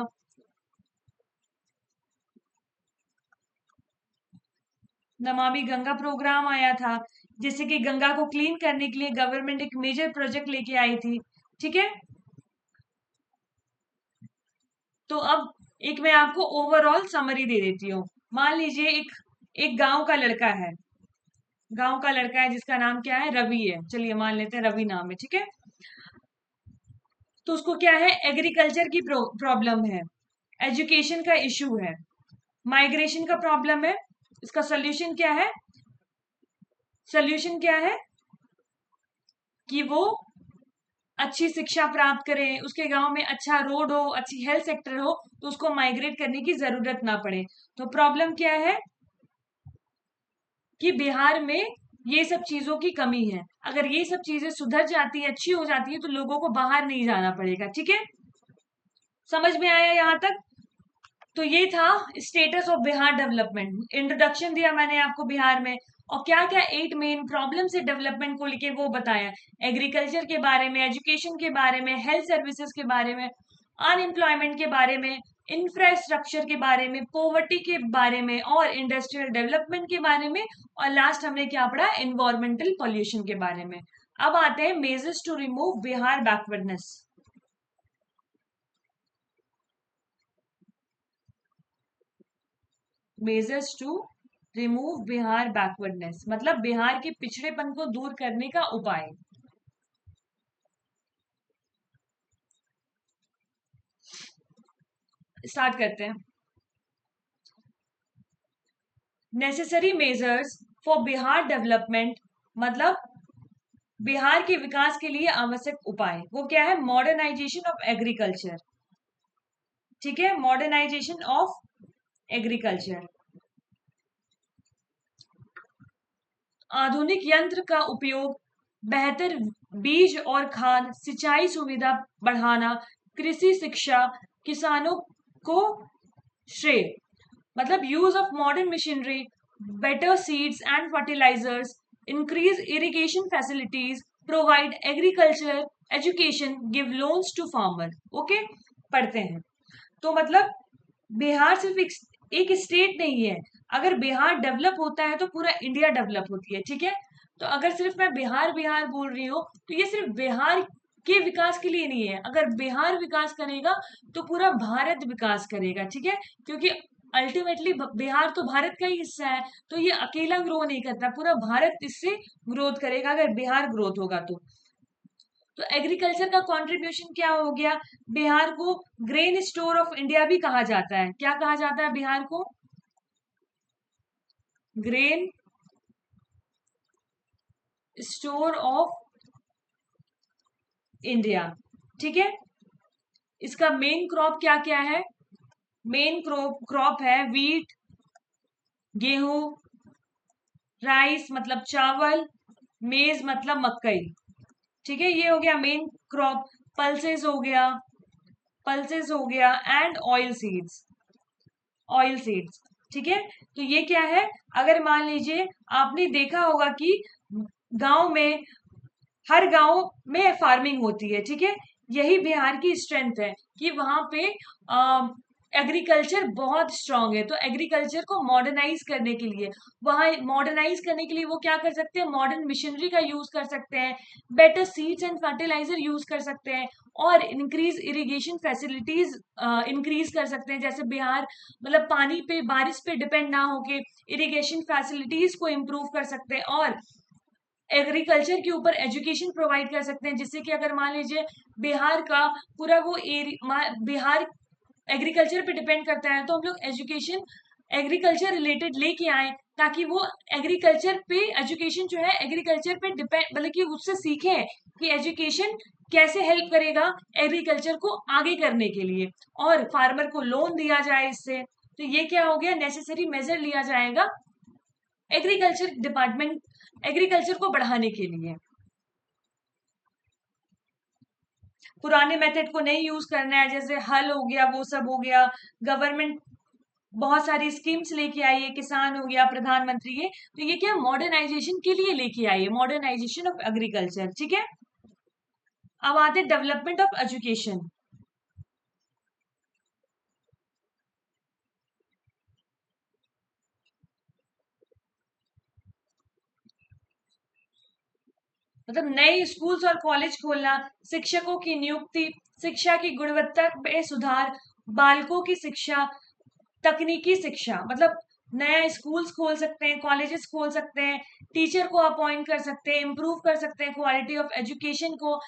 नमामि गंगा प्रोग्राम आया था, जिससे कि गंगा को क्लीन करने के लिए गवर्नमेंट एक मेजर प्रोजेक्ट लेके आई थी। ठीक है, तो अब एक मैं आपको ओवरऑल समरी दे देती हूँ। मान लीजिए एक एक गांव का लड़का है, गांव का लड़का है जिसका नाम क्या है? रवि है। चलिए मान लेते हैं रवि नाम है, ठीक है। तो उसको क्या है? एग्रीकल्चर की प्रॉब्लम है, एजुकेशन का इशू है, माइग्रेशन का प्रॉब्लम है। इसका सोल्यूशन क्या है? सोल्यूशन क्या है कि वो अच्छी शिक्षा प्राप्त करे, उसके गांव में अच्छा रोड हो, अच्छी हेल्थ सेक्टर हो, तो उसको माइग्रेट करने की जरूरत ना पड़े। तो प्रॉब्लम क्या है कि बिहार में ये सब चीजों की कमी है। अगर ये सब चीजें सुधर जाती है, अच्छी हो जाती है, तो लोगों को बाहर नहीं जाना पड़ेगा। ठीक है, समझ में आया यहां तक? तो ये था status of Bihar development, introduction दिया मैंने आपको बिहार में, और क्या क्या 8 मेन प्रॉब्लम से डेवलपमेंट को लेके वो बताया। एग्रीकल्चर के बारे में, एजुकेशन के बारे में, हेल्थ सर्विसेज के बारे में, अनएम्प्लॉयमेंट के बारे में, इंफ्रास्ट्रक्चर के बारे में, पॉवर्टी के बारे में, और इंडस्ट्रियल डेवलपमेंट के बारे में। और लास्ट हमने क्या पढ़ा? एनवायरमेंटल पॉल्यूशन के बारे में। अब आते हैं measures to remove Bihar backwardness. Measures to remove Bihar backwardness मतलब बिहार के पिछड़ेपन को दूर करने का उपाय। स्टार्ट करते हैं। Necessary measures for Bihar development मतलब बिहार के विकास के लिए आवश्यक उपाय। वो क्या है? Modernisation of agriculture. ठीक है, मॉडर्नाइजेशन ऑफ एग्रीकल्चर, आधुनिक यंत्र का उपयोग, बेहतर बीज और खाद, सिंचाई सुविधा बढ़ाना, कृषि शिक्षा, किसानों को श्रेय मतलब use of modern machinery, better seeds and fertilisers, increase irrigation facilities, provide agriculture education, give loans to farmer. Okay, पढ़ते हैं। तो मतलब बिहार सिर्फ एक स्टेट नहीं है। अगर बिहार डेवलप होता है तो पूरा इंडिया डेवलप होती है। ठीक है, तो अगर सिर्फ मैं बिहार बिहार बोल रही हूँ, तो ये सिर्फ बिहार के विकास के लिए नहीं है। अगर बिहार विकास करेगा तो पूरा भारत विकास करेगा। ठीक है, क्योंकि अल्टीमेटली बिहार तो भारत का ही हिस्सा है, तो ये अकेला ग्रो नहीं करता, पूरा भारत इससे ग्रोथ करेगा अगर बिहार ग्रोथ होगा तो एग्रीकल्चर का कंट्रीब्यूशन क्या हो गया? बिहार को ग्रेन स्टोर ऑफ इंडिया भी कहा जाता है। क्या कहा जाता है बिहार को? Grain store of India. ठीक है, इसका मेन क्रॉप क्या क्या है? मेन क्रॉप है वीट, गेहूं, राइस मतलब चावल, मेज मतलब मकई। ठीक है, ये हो गया मेन क्रॉप। पल्सेस हो गया, पल्सेस हो गया and oil seeds, oil seeds. ठीक है, तो ये क्या है? अगर मान लीजिए आपने देखा होगा कि गांव में, हर गांव में फार्मिंग होती है। ठीक है, यही बिहार की स्ट्रेंथ है कि वहां पे एग्रीकल्चर बहुत स्ट्रांग है। तो एग्रीकल्चर को मॉडर्नाइज करने के लिए, वहां मॉडर्नाइज करने के लिए वो क्या कर सकते हैं? मॉडर्न मशीनरी का यूज कर सकते हैं, better seeds and fertiliser use कर सकते हैं, और इंक्रीज इरिगेशन फैसिलिटीज इंक्रीज कर सकते हैं। जैसे बिहार मतलब पानी पे, बारिश पे डिपेंड ना होके इरिगेशन फैसिलिटीज को इम्प्रूव कर सकते हैं। और एग्रीकल्चर के ऊपर एजुकेशन प्रोवाइड कर सकते हैं, जिससे कि अगर मान लीजिए बिहार का पूरा वो एरिया बिहार एग्रीकल्चर पे डिपेंड करता है, तो हम लोग एजुकेशन एग्रीकल्चर रिलेटेड लेके आए, ताकि वो एग्रीकल्चर पे एजुकेशन जो है एग्रीकल्चर पे डिपेंड, मतलब कि उससे सीखें कि एजुकेशन कैसे हेल्प करेगा एग्रीकल्चर को आगे करने के लिए, और फार्मर को लोन दिया जाए इससे। तो ये क्या हो गया, नेसेसरी मेजर लिया जाएगा एग्रीकल्चर डिपार्टमेंट एग्रीकल्चर को बढ़ाने के लिए। पुराने मेथड को नहीं यूज करना है, जैसे हल हो गया, वो सब हो गया। गवर्नमेंट बहुत सारी स्कीम्स लेके आई है, किसान हो गया, प्रधानमंत्री है, तो ये क्या मॉडर्नाइजेशन के लिए लेके आई है, मॉडर्नाइजेशन ऑफ एग्रीकल्चर। ठीक है, अब आते डेवलपमेंट ऑफ एजुकेशन। मतलब नए स्कूल्स और कॉलेज खोलना, शिक्षकों की नियुक्ति, शिक्षा की गुणवत्ता में सुधार, बालकों की शिक्षा, तकनीकी शिक्षा, मतलब नया स्कूल्स खोल सकते हैं, कॉलेजेस खोल सकते हैं, टीचर को अपॉइंट कर सकते हैं, इम्प्रूव कर सकते हैं क्वालिटी ऑफ एजुकेशन को,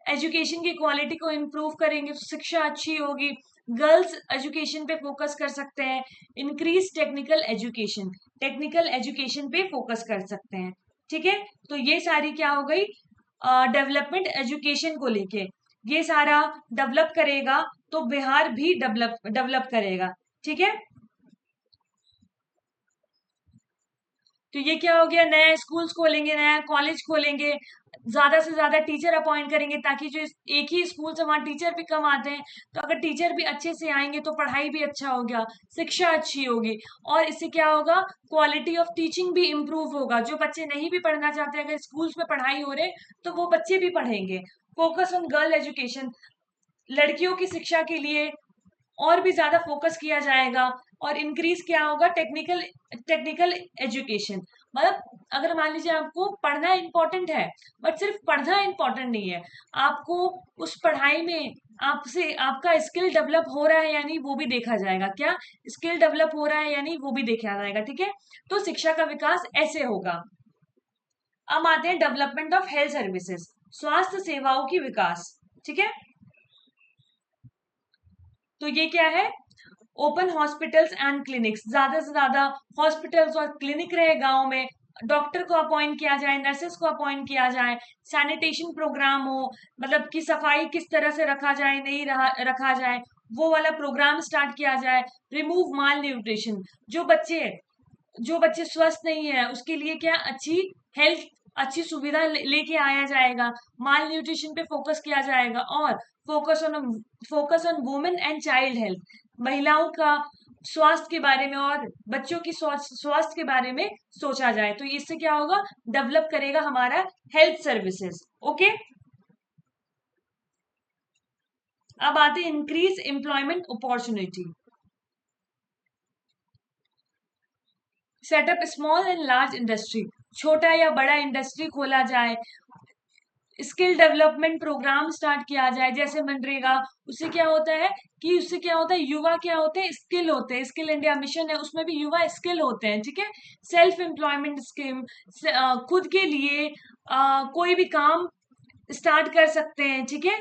एजुकेशन की क्वालिटी को इम्प्रूव करेंगे तो शिक्षा अच्छी होगी। गर्ल्स एजुकेशन पे फोकस कर सकते हैं, इंक्रीज टेक्निकल एजुकेशन पे फोकस कर सकते हैं। ठीक है, तो ये सारी क्या हो गई, डेवलपमेंट एजुकेशन को लेके, ये सारा डेवलप करेगा तो बिहार भी डेवलप डेवलप करेगा। ठीक है, तो ये क्या हो गया, नया स्कूल्स खोलेंगे, नया कॉलेज खोलेंगे, ज्यादा से ज्यादा टीचर अपॉइंट करेंगे, ताकि जो एक ही स्कूल से वहां टीचर भी कम आते हैं, तो अगर टीचर भी अच्छे से आएंगे तो पढ़ाई भी अच्छा हो गया, शिक्षा अच्छी होगी, और इससे क्या होगा, क्वालिटी ऑफ टीचिंग भी इम्प्रूव होगा। जो बच्चे नहीं भी पढ़ना चाहते, अगर स्कूल्स में पढ़ाई हो रहे तो वो बच्चे भी पढ़ेंगे। फोकस ऑन गर्ल एजुकेशन, लड़कियों की शिक्षा के लिए और भी ज्यादा फोकस किया जाएगा, और इंक्रीज क्या होगा, टेक्निकल एजुकेशन। मतलब अगर मान लीजिए आपको पढ़ना इंपॉर्टेंट है, बट सिर्फ पढ़ना इंपॉर्टेंट नहीं है, आपको उस पढ़ाई में आपसे आपका स्किल डेवलप हो रहा है या नहीं वो भी देखा जाएगा। क्या स्किल डेवलप हो रहा है या नहीं वो भी देखा जाएगा। ठीक है, तो शिक्षा का विकास ऐसे होगा। अब आते हैं डेवलपमेंट ऑफ हेल्थ सर्विसेज, स्वास्थ्य सेवाओं की विकास। ठीक है, तो ये क्या है, ओपन हॉस्पिटल्स एंड क्लिनिक्स, ज्यादा से ज्यादा हॉस्पिटल्स और क्लिनिक रहे गांव में, डॉक्टर को अपॉइंट किया जाए, नर्सेस को अपॉइंट किया जाए, सैनिटेशन प्रोग्राम हो, मतलब कि सफाई किस तरह से रखा जाए, नहीं रखा जाए, वो वाला प्रोग्राम स्टार्ट किया जाए। रिमूव माल न्यूट्रिशन, जो बच्चे जो बच्चे स्वस्थ नहीं है उसके लिए क्या अच्छी हेल्थ, अच्छी सुविधा लेके आया जाएगा, माल न्यूट्रिशन पे फोकस किया जाएगा, और focus on women and child health, महिलाओं का स्वास्थ्य के बारे में और बच्चों की स्वास्थ्य के बारे में सोचा जाए। तो इससे क्या होगा, डेवलप करेगा हमारा हेल्थ सर्विसेज। ओके, अब आते हैं increase employment opportunity, setup small and large industry, छोटा या बड़ा इंडस्ट्री खोला जाए, स्किल डेवलपमेंट प्रोग्राम स्टार्ट किया जाए, जैसे मनरेगा। उससे क्या होता है कि उससे क्या होता है, युवा क्या होते हैं, स्किल होते हैं, स्किल इंडिया मिशन है उसमें भी युवा स्किल होते हैं। ठीक है, सेल्फ एम्प्लॉयमेंट स्कीम, खुद के लिए कोई भी काम स्टार्ट कर सकते हैं। ठीक है,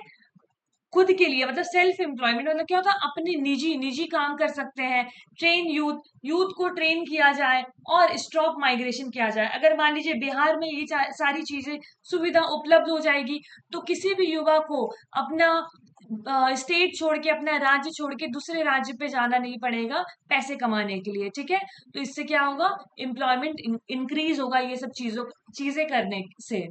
खुद के लिए मतलब सेल्फ एम्प्लॉयमेंट, मतलब क्या होता है, अपने निजी निजी काम कर सकते हैं। ट्रेन यूथ को ट्रेन किया जाए, और स्टॉप माइग्रेशन किया जाए। अगर मान लीजिए बिहार में ये सारी चीजें सुविधा उपलब्ध हो जाएगी, तो किसी भी युवा को अपना स्टेट छोड़ के, अपना राज्य छोड़ के दूसरे राज्य पे जाना नहीं पड़ेगा पैसे कमाने के लिए। ठीक है, तो इससे क्या होगा, एम्प्लॉयमेंट इंक्रीज होगा ये सब चीजें करने से।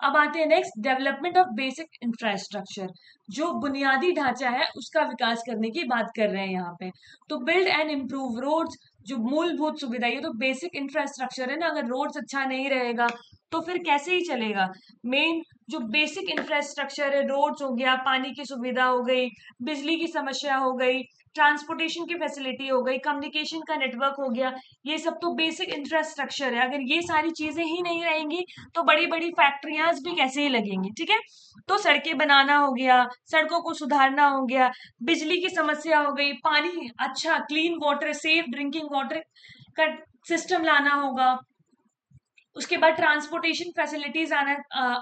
अब आते हैं next, development of basic infrastructure, जो बुनियादी ढांचा है उसका विकास करने की बात कर रहे हैं यहाँ पे। तो बिल्ड एंड इम्प्रूव रोड्स, जो मूलभूत सुविधा, ये तो बेसिक इंफ्रास्ट्रक्चर है ना, अगर रोड्स अच्छा नहीं रहेगा तो फिर कैसे ही चलेगा। मेन जो बेसिक इंफ्रास्ट्रक्चर है, रोड्स हो गया, पानी की सुविधा हो गई, बिजली की समस्या हो गई, ट्रांसपोर्टेशन की फैसिलिटी हो गई, कम्युनिकेशन का नेटवर्क हो गया, ये सब तो बेसिक इंफ्रास्ट्रक्चर है। अगर ये सारी चीजें ही नहीं रहेंगी तो बड़ी बड़ी फैक्ट्रियां भी कैसे ही लगेंगी। ठीक है, तो सड़कें बनाना हो गया, सड़कों को सुधारना हो गया, बिजली की समस्या हो गई, पानी अच्छा clean water, safe drinking water का सिस्टम लाना होगा, उसके बाद ट्रांसपोर्टेशन फैसिलिटीज आना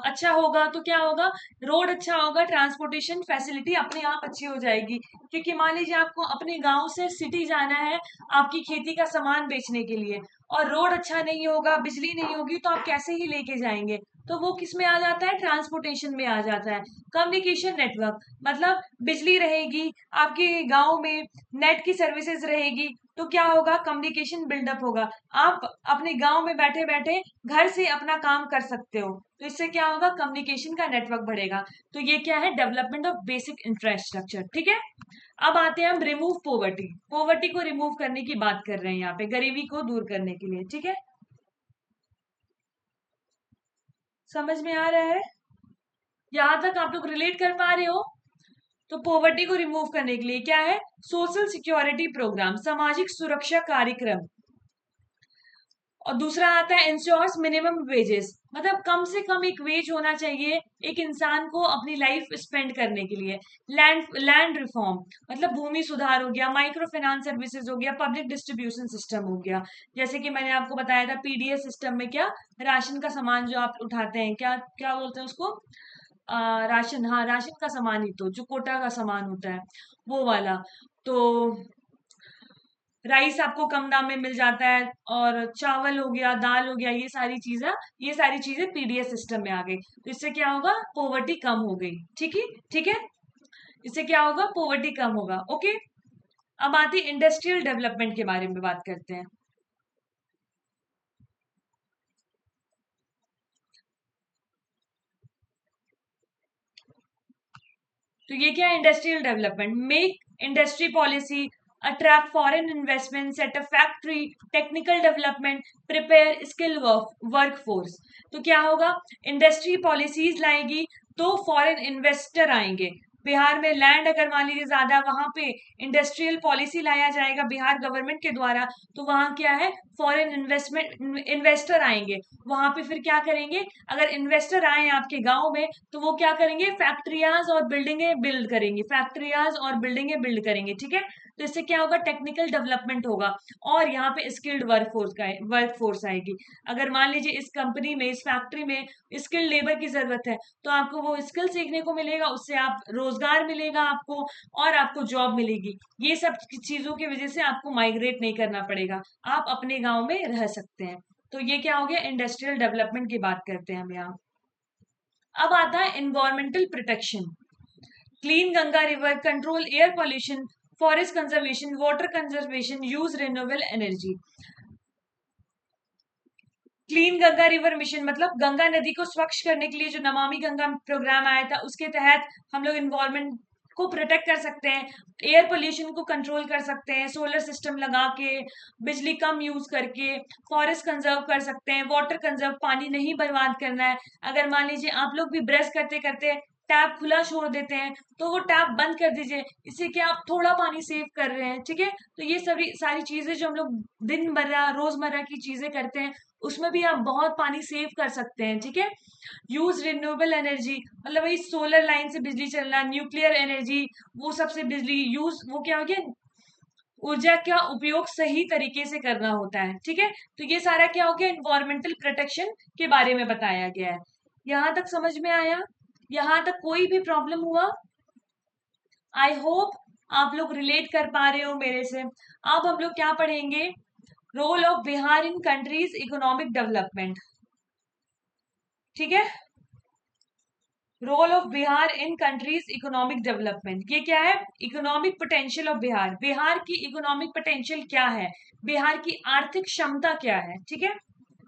अच्छा होगा तो क्या होगा, रोड अच्छा होगा, ट्रांसपोर्टेशन फैसिलिटी अपने आप अच्छी हो जाएगी। क्योंकि मान लीजिए आपको अपने गांव से सिटी जाना है आपकी खेती का सामान बेचने के लिए, और रोड अच्छा नहीं होगा, बिजली नहीं होगी, तो आप कैसे ही लेके जाएंगे। तो वो किस में आ जाता है, ट्रांसपोर्टेशन में आ जाता है। कम्युनिकेशन नेटवर्क मतलब बिजली रहेगी आपके गांव में, नेट की सर्विसेज रहेगी, तो क्या होगा, कम्युनिकेशन बिल्डअप होगा। आप अपने गांव में बैठे बैठे घर से अपना काम कर सकते हो, तो इससे क्या होगा, कम्युनिकेशन का नेटवर्क बढ़ेगा। तो ये क्या है, डेवलपमेंट ऑफ बेसिक इंफ्रास्ट्रक्चर। ठीक है, अब आते हैं हम रिमूव पोवर्टी। पोवर्टी को रिमूव करने की बात कर रहे हैं यहाँ पे, गरीबी को दूर करने के लिए। ठीक है, समझ में आ रहा है, यहां तक आप लोग रिलेट कर पा रहे हो। तो पोवर्टी को रिमूव करने के लिए क्या है, सोशल सिक्योरिटी प्रोग्राम, सामाजिक सुरक्षा कार्यक्रम। और दूसरा आता है इंश्योर्स मिनिमम वेजेस, मतलब कम से कम एक वेज होना चाहिए एक इंसान को अपनी लाइफ स्पेंड करने के लिए। लैंड रिफॉर्म मतलब भूमि सुधार हो गया, माइक्रो फाइनेंस सर्विसेज हो गया, पब्लिक डिस्ट्रीब्यूशन सिस्टम हो गया। जैसे कि मैंने आपको बताया था पीडीएस सिस्टम में क्या, राशन का सामान जो आप उठाते हैं, क्या क्या बोलते हैं उसको, राशन, हाँ राशन का सामान ही, तो जो कोटा का सामान होता है वो वाला। तो राइस आपको कम दाम में मिल जाता है, और चावल हो गया, दाल हो गया, ये सारी चीजें पीडीएस सिस्टम में आ गई। तो इससे क्या होगा, पोवर्टी कम हो गई। ठीक है, इससे क्या होगा, पोवर्टी कम होगा। ओके, अब आते इंडस्ट्रियल डेवलपमेंट के बारे में बात करते हैं। तो ये क्या है, industrial development, make industry policy, attract foreign investment, set a factory, technical development, prepare skill workforce. तो क्या होगा, इंडस्ट्री पॉलिसीज लाएगी तो फॉरेन इन्वेस्टर आएंगे। बिहार में लैंड अगर मान लीजिए ज्यादा, वहां पे इंडस्ट्रियल पॉलिसी लाया जाएगा बिहार गवर्नमेंट के द्वारा, तो वहां क्या है, फॉरेन इन्वेस्टर आएंगे। वहां पे फिर क्या करेंगे, अगर इन्वेस्टर आए आपके गांव में, तो वो क्या करेंगे, फैक्ट्रियाज और बिल्डिंगें बिल्ड करेंगे, फैक्ट्रियाज और बिल्डिंगें बिल्ड करेंगे। ठीक है, तो इससे क्या होगा, टेक्निकल डेवलपमेंट होगा, और यहाँ पे स्किल्ड वर्कफोर्स आएगी। अगर मान लीजिए इस कंपनी में, इस फैक्ट्री में स्किल्ड लेबर की जरूरत है, तो आपको वो स्किल सीखने को मिलेगा, उससे आप रोजगार मिलेगा आपको, और आपको जॉब मिलेगी। ये सब चीजों की वजह से आपको माइग्रेट नहीं करना पड़ेगा, आप अपने गांव में रह सकते हैं। तो ये क्या हो गया, इंडस्ट्रियल डेवलपमेंट की बात करते हैं हम यहाँ। अब आता है environmental protection, clean Ganga river, control air pollution, forest conservation, water conservation, use renewable energy. Clean Ganga river mission मतलब गंगा नदी को स्वच्छ करने के लिए जो नमामि गंगा प्रोग्राम आया था, उसके तहत हम लोग इन्वायरमेंट को प्रोटेक्ट कर सकते हैं, एयर पोल्यूशन को कंट्रोल कर सकते हैं, सोलर सिस्टम लगा के, बिजली कम यूज करके, फॉरेस्ट कंजर्व कर सकते हैं, वाटर कंजर्व, पानी नहीं बर्बाद करना है। अगर मान लीजिए आप लोग भी ब्रश करते करते टैप खुला छोड़ देते हैं, तो वो टैप बंद कर दीजिए, इससे क्या आप थोड़ा पानी सेव कर रहे हैं। ठीक है, तो ये सभी सारी चीजें जो हम लोग दिन भर रोजमर्रा की चीजें करते हैं, उसमें भी आप बहुत पानी सेव कर सकते हैं। ठीक है, यूज रिन्यूएबल एनर्जी मतलब वही सोलर लाइन से बिजली चलना, न्यूक्लियर एनर्जी, वो सबसे बिजली यूज, वो क्या हो गया, ऊर्जा का उपयोग सही तरीके से करना होता है। ठीक है, तो ये सारा क्या हो गया, इन्वायरमेंटल प्रोटेक्शन के बारे में बताया गया है। यहां तक समझ में आया, यहां तक कोई भी प्रॉब्लम हुआ, आई होप आप लोग रिलेट कर पा रहे हो मेरे से। अब हम लोग क्या पढ़ेंगे, role of Bihar in countries economic development. ठीक है, role of Bihar in countries economic development, ये क्या है, economic potential of Bihar, Bihar की इकोनॉमिक पोटेंशियल क्या है, बिहार की आर्थिक क्षमता क्या है। ठीक है,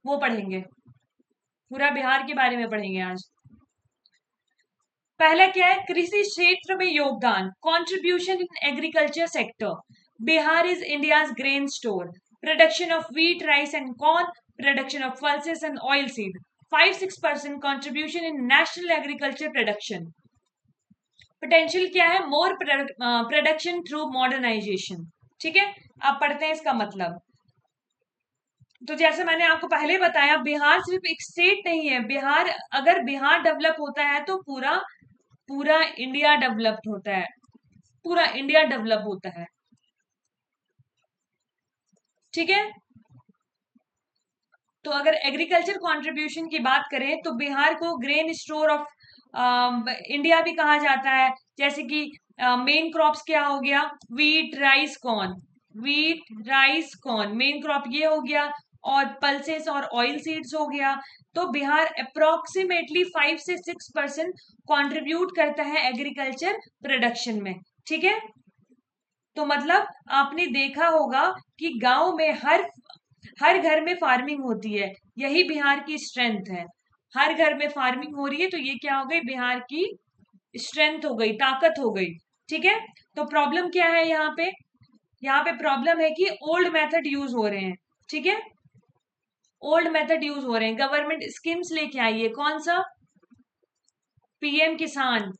वो पढ़ेंगे, पूरा बिहार के बारे में पढ़ेंगे आज। पहला क्या है, कृषि क्षेत्र में योगदान, contribution in agriculture sector, Bihar is India's grain store, production of wheat, rice and corn, production of pulses and oil seed, 5-6% contribution in national agriculture production. Potential क्या है, मोर प्रोडक्शन थ्रू मॉडर्नाइजेशन। ठीक है, आप पढ़ते हैं इसका मतलब। तो जैसे मैंने आपको पहले बताया, बिहार सिर्फ एक स्टेट नहीं है, बिहार, अगर बिहार डेवलप होता है तो पूरा पूरा इंडिया डेवलप्ड होता है, पूरा इंडिया डेवलप होता है। ठीक है, तो अगर एग्रीकल्चर कंट्रीब्यूशन की बात करें तो बिहार को ग्रेन स्टोर ऑफ इंडिया भी कहा जाता है। जैसे कि मेन क्रॉप्स क्या हो गया, wheat rice corn, wheat rice corn main crop ये हो गया, और पल्सेस और ऑयल सीड्स हो गया। तो बिहार अप्रोक्सीमेटली 5 से 6% कंट्रीब्यूट करता है एग्रीकल्चर प्रोडक्शन में। ठीक है, तो मतलब आपने देखा होगा कि गांव में हर घर में फार्मिंग होती है, यही बिहार की स्ट्रेंथ है। हर घर में फार्मिंग हो रही है, तो ये क्या हो गई, बिहार की स्ट्रेंथ हो गई, ताकत हो गई। ठीक है, तो प्रॉब्लम क्या है यहाँ पे प्रॉब्लम है कि ओल्ड मेथड यूज हो रहे हैं। ठीक है, ओल्ड मेथड यूज हो रहे हैं। गवर्नमेंट स्कीम्स लेके आई है, कौन सा, पीएम किसान,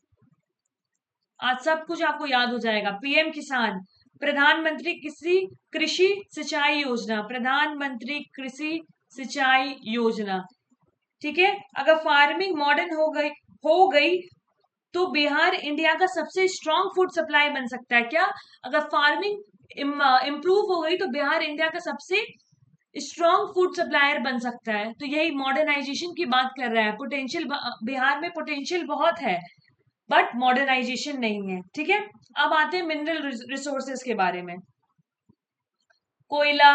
आज सब कुछ आपको याद हो जाएगा। पीएम किसान, प्रधानमंत्री कृषि कृषि सिंचाई योजना, प्रधानमंत्री कृषि सिंचाई योजना। ठीक है, अगर फार्मिंग मॉडर्न हो गई तो बिहार इंडिया का सबसे स्ट्रॉन्ग फूड सप्लाई बन सकता है। क्या, अगर फार्मिंग इम्प्रूव हो गई तो बिहार इंडिया का सबसे स्ट्रॉन्ग फूड सप्लायर बन सकता है। तो यही मॉडर्नाइजेशन की बात कर रहा है। पोटेंशियल बिहार में पोटेंशियल बहुत है, बट मॉडर्नाइजेशन नहीं है। ठीक है, अब आते हैं मिनरल रिसोर्सेज के बारे में। कोयला,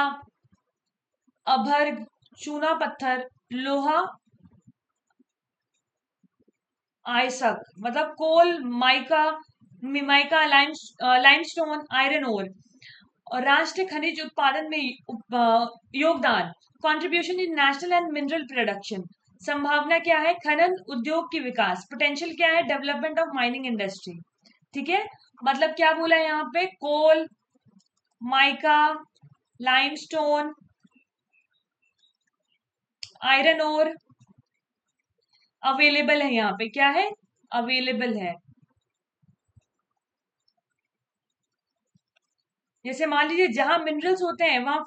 अभर्ग, चूना पत्थर, लोहा, आयसक मतलब coal, mica, mica, limestone, iron ore, और राष्ट्रीय खनिज उत्पादन में योगदान, contribution in national and mineral production. संभावना क्या है, खनन उद्योग की विकास। पोटेंशियल क्या है, डेवलपमेंट ऑफ माइनिंग इंडस्ट्री। ठीक है, मतलब क्या बोला है यहाँ पे, coal, mica, limestone, iron ore available है। यहाँ पे क्या है, अवेलेबल है। जैसे मान लीजिए जहां मिनरल्स होते हैं वहां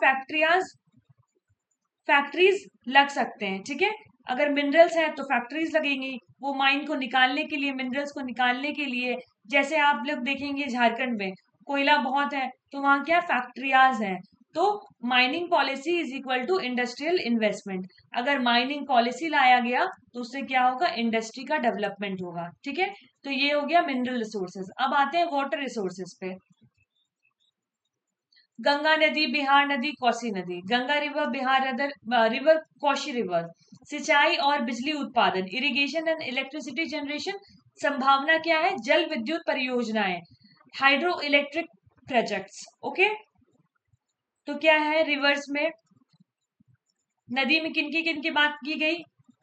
फैक्ट्रीज लग सकते हैं। ठीक है, अगर मिनरल्स हैं तो फैक्ट्रीज लगेंगी, वो माइन को निकालने के लिए, मिनरल्स को निकालने के लिए। जैसे आप लोग देखेंगे झारखंड में कोयला बहुत है, तो वहां क्या, फैक्ट्रियाज हैं। तो mining policy is equal to industrial investment. अगर माइनिंग पॉलिसी लाया गया तो उससे क्या होगा, इंडस्ट्री का डेवलपमेंट होगा। ठीक है, तो ये हो गया मिनरल रिसोर्सेज। अब आते हैं वाटर रिसोर्सेज पे। गंगा नदी, बिहार नदी, कोसी नदी। Ganga river, Bihar river, Koshi river. सिंचाई और बिजली उत्पादन, इरिगेशन एंड इलेक्ट्रिसिटी जनरेशन। संभावना क्या है, जल विद्युत परियोजनाएं, हाइड्रो इलेक्ट्रिक प्रोजेक्ट्स। ओके, तो क्या है रिवर्स में, नदी में किन की बात की गई,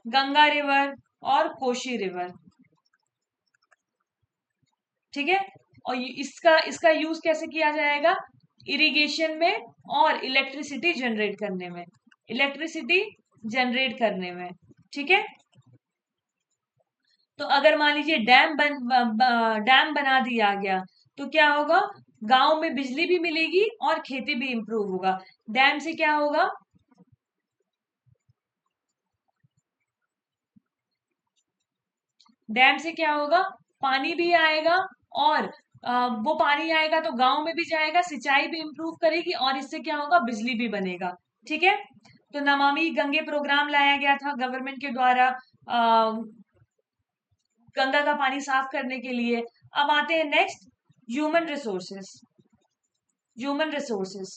गंगा रिवर और कोशी रिवर। ठीक है, और इसका इसका यूज कैसे किया जाएगा, इरिगेशन में और इलेक्ट्रिसिटी जनरेट करने में, इलेक्ट्रिसिटी जनरेट करने में। ठीक है, तो अगर मान लीजिए डैम बना दिया गया तो क्या होगा, गांव में बिजली भी मिलेगी और खेती भी इंप्रूव होगा। डैम से क्या होगा, डैम से क्या होगा, पानी भी आएगा, और वो पानी आएगा तो गांव में भी जाएगा, सिंचाई भी इंप्रूव करेगी, और इससे क्या होगा, बिजली भी बनेगा। ठीक है, तो नमामि गंगे प्रोग्राम लाया गया था गवर्नमेंट के द्वारा, गंगा का पानी साफ करने के लिए। अब आते हैं next, human resources. Human resources,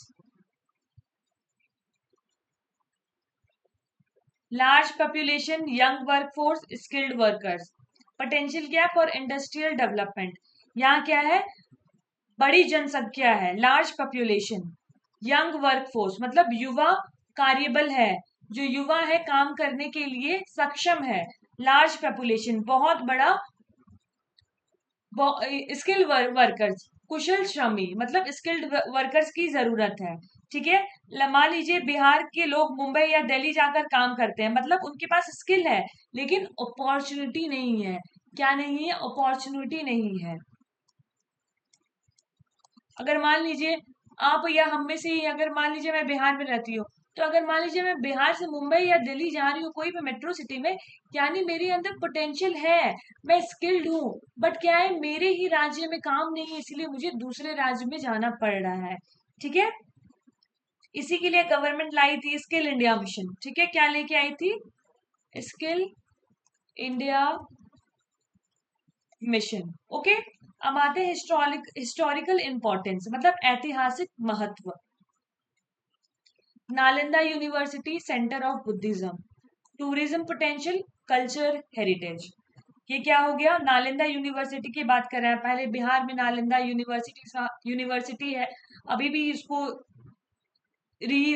large population, young workforce, skilled workers. Potential क्या फॉर इंडस्ट्रियल डेवलपमेंट, यहाँ क्या है, बड़ी जनसंख्या है, लार्ज पॉपुलेशन, यंग वर्कफोर्स मतलब युवा कार्यबल है, जो युवा है काम करने के लिए सक्षम है। लार्ज पॉपुलेशन बहुत बड़ा, स्किल्ड वर्कर्स कुशल श्रमी मतलब स्किल्ड वर्कर्स की जरूरत है। ठीक है, मान लीजिए बिहार के लोग मुंबई या दिल्ली जाकर काम करते हैं, मतलब उनके पास स्किल है लेकिन अपॉर्चुनिटी नहीं है। क्या नहीं है, अपॉर्चुनिटी नहीं है। अगर मान लीजिए आप या हम में से ही, अगर मान लीजिए मैं बिहार में रहती हूँ, तो अगर मान लीजिए मैं बिहार से मुंबई या दिल्ली जा रही हूँ कोई भी मेट्रो सिटी में, यानी मेरे अंदर पोटेंशियल है, मैं स्किल्ड हूँ, बट क्या है, मेरे ही राज्य में काम नहीं है, इसलिए मुझे दूसरे राज्य में जाना पड़ रहा है। ठीक है, इसी के लिए गवर्नमेंट लाई थी स्किल इंडिया मिशन, ठीक है, क्या लेके आई थी, स्किल इंडिया मिशन। ओके, अब आते हैं हिस्टोरिकल इंपॉर्टेंस, मतलब ऐतिहासिक महत्व। Nalanda university centre of Buddhism, tourism potential, culture heritage. ये क्या हो गया, नालंदा यूनिवर्सिटी की बात कर रहे हैं। पहले बिहार में नालंदा यूनिवर्सिटी है, अभी भी इसको री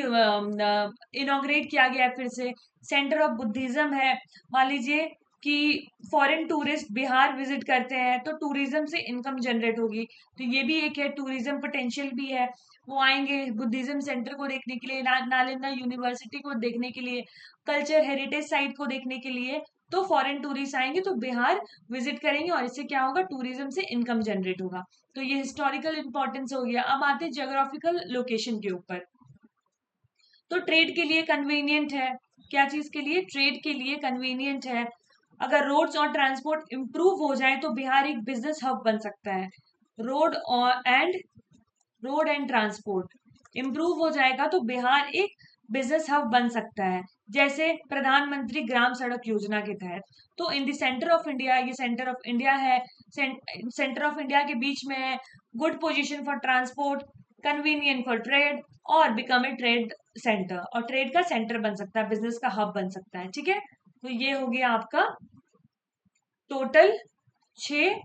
इनॉग्रेट किया गया है फिर से। सेंटर ऑफ बुद्धिज्म है। मान लीजिए कि फॉरेन टूरिस्ट बिहार विजिट करते हैं तो टूरिज्म से इनकम जनरेट होगी, तो ये भी एक है, टूरिज्म पोटेंशियल भी है। वो आएंगे बुद्धिज्म सेंटर को देखने के लिए, नालंदा यूनिवर्सिटी को देखने के लिए, कल्चर हेरिटेज साइट को देखने के लिए। तो फॉरेन टूरिस्ट आएंगे तो बिहार विजिट करेंगे और इससे क्या होगा, टूरिज्म से इनकम जनरेट होगा। तो ये हिस्टोरिकल इंपॉर्टेंस हो गया। अब आते हैं ज्योग्राफिकल लोकेशन के ऊपर। तो ट्रेड के लिए कन्वीनियंट है, क्या चीज के लिए, ट्रेड के लिए कन्वीनियंट है। अगर रोड्स और ट्रांसपोर्ट इंप्रूव हो जाए तो बिहार एक बिजनेस हब बन सकता है। रोड और रोड एंड ट्रांसपोर्ट इंप्रूव हो जाएगा तो बिहार एक बिजनेस हब बन सकता है, जैसे प्रधानमंत्री ग्राम सड़क योजना के तहत। तो in the centre of India, ये सेंटर ऑफ इंडिया है, सेंटर ऑफ इंडिया के बीच में है, good position for transport, convenient for trade, और बिकम ए ट्रेड सेंटर, और ट्रेड का सेंटर बन सकता है, बिजनेस का हब बन सकता है, ठीक है। तो ये हो गया आपका टोटल 6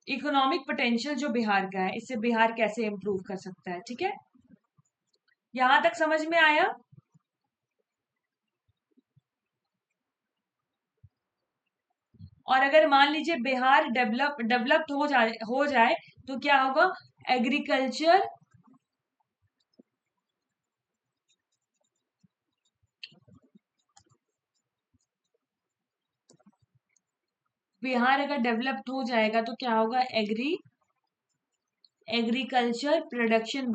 इकोनॉमिक पोटेंशियल जो बिहार का है, इससे बिहार कैसे इंप्रूव कर सकता है, ठीक है। यहां तक समझ में आया। और अगर मान लीजिए बिहार डेवलप्ड हो जाए तो क्या होगा, एग्रीकल्चर बिहार अगर डेवलप्ड हो जाएगा तो क्या होगा, एग्रीकल्चर प्रोडक्शन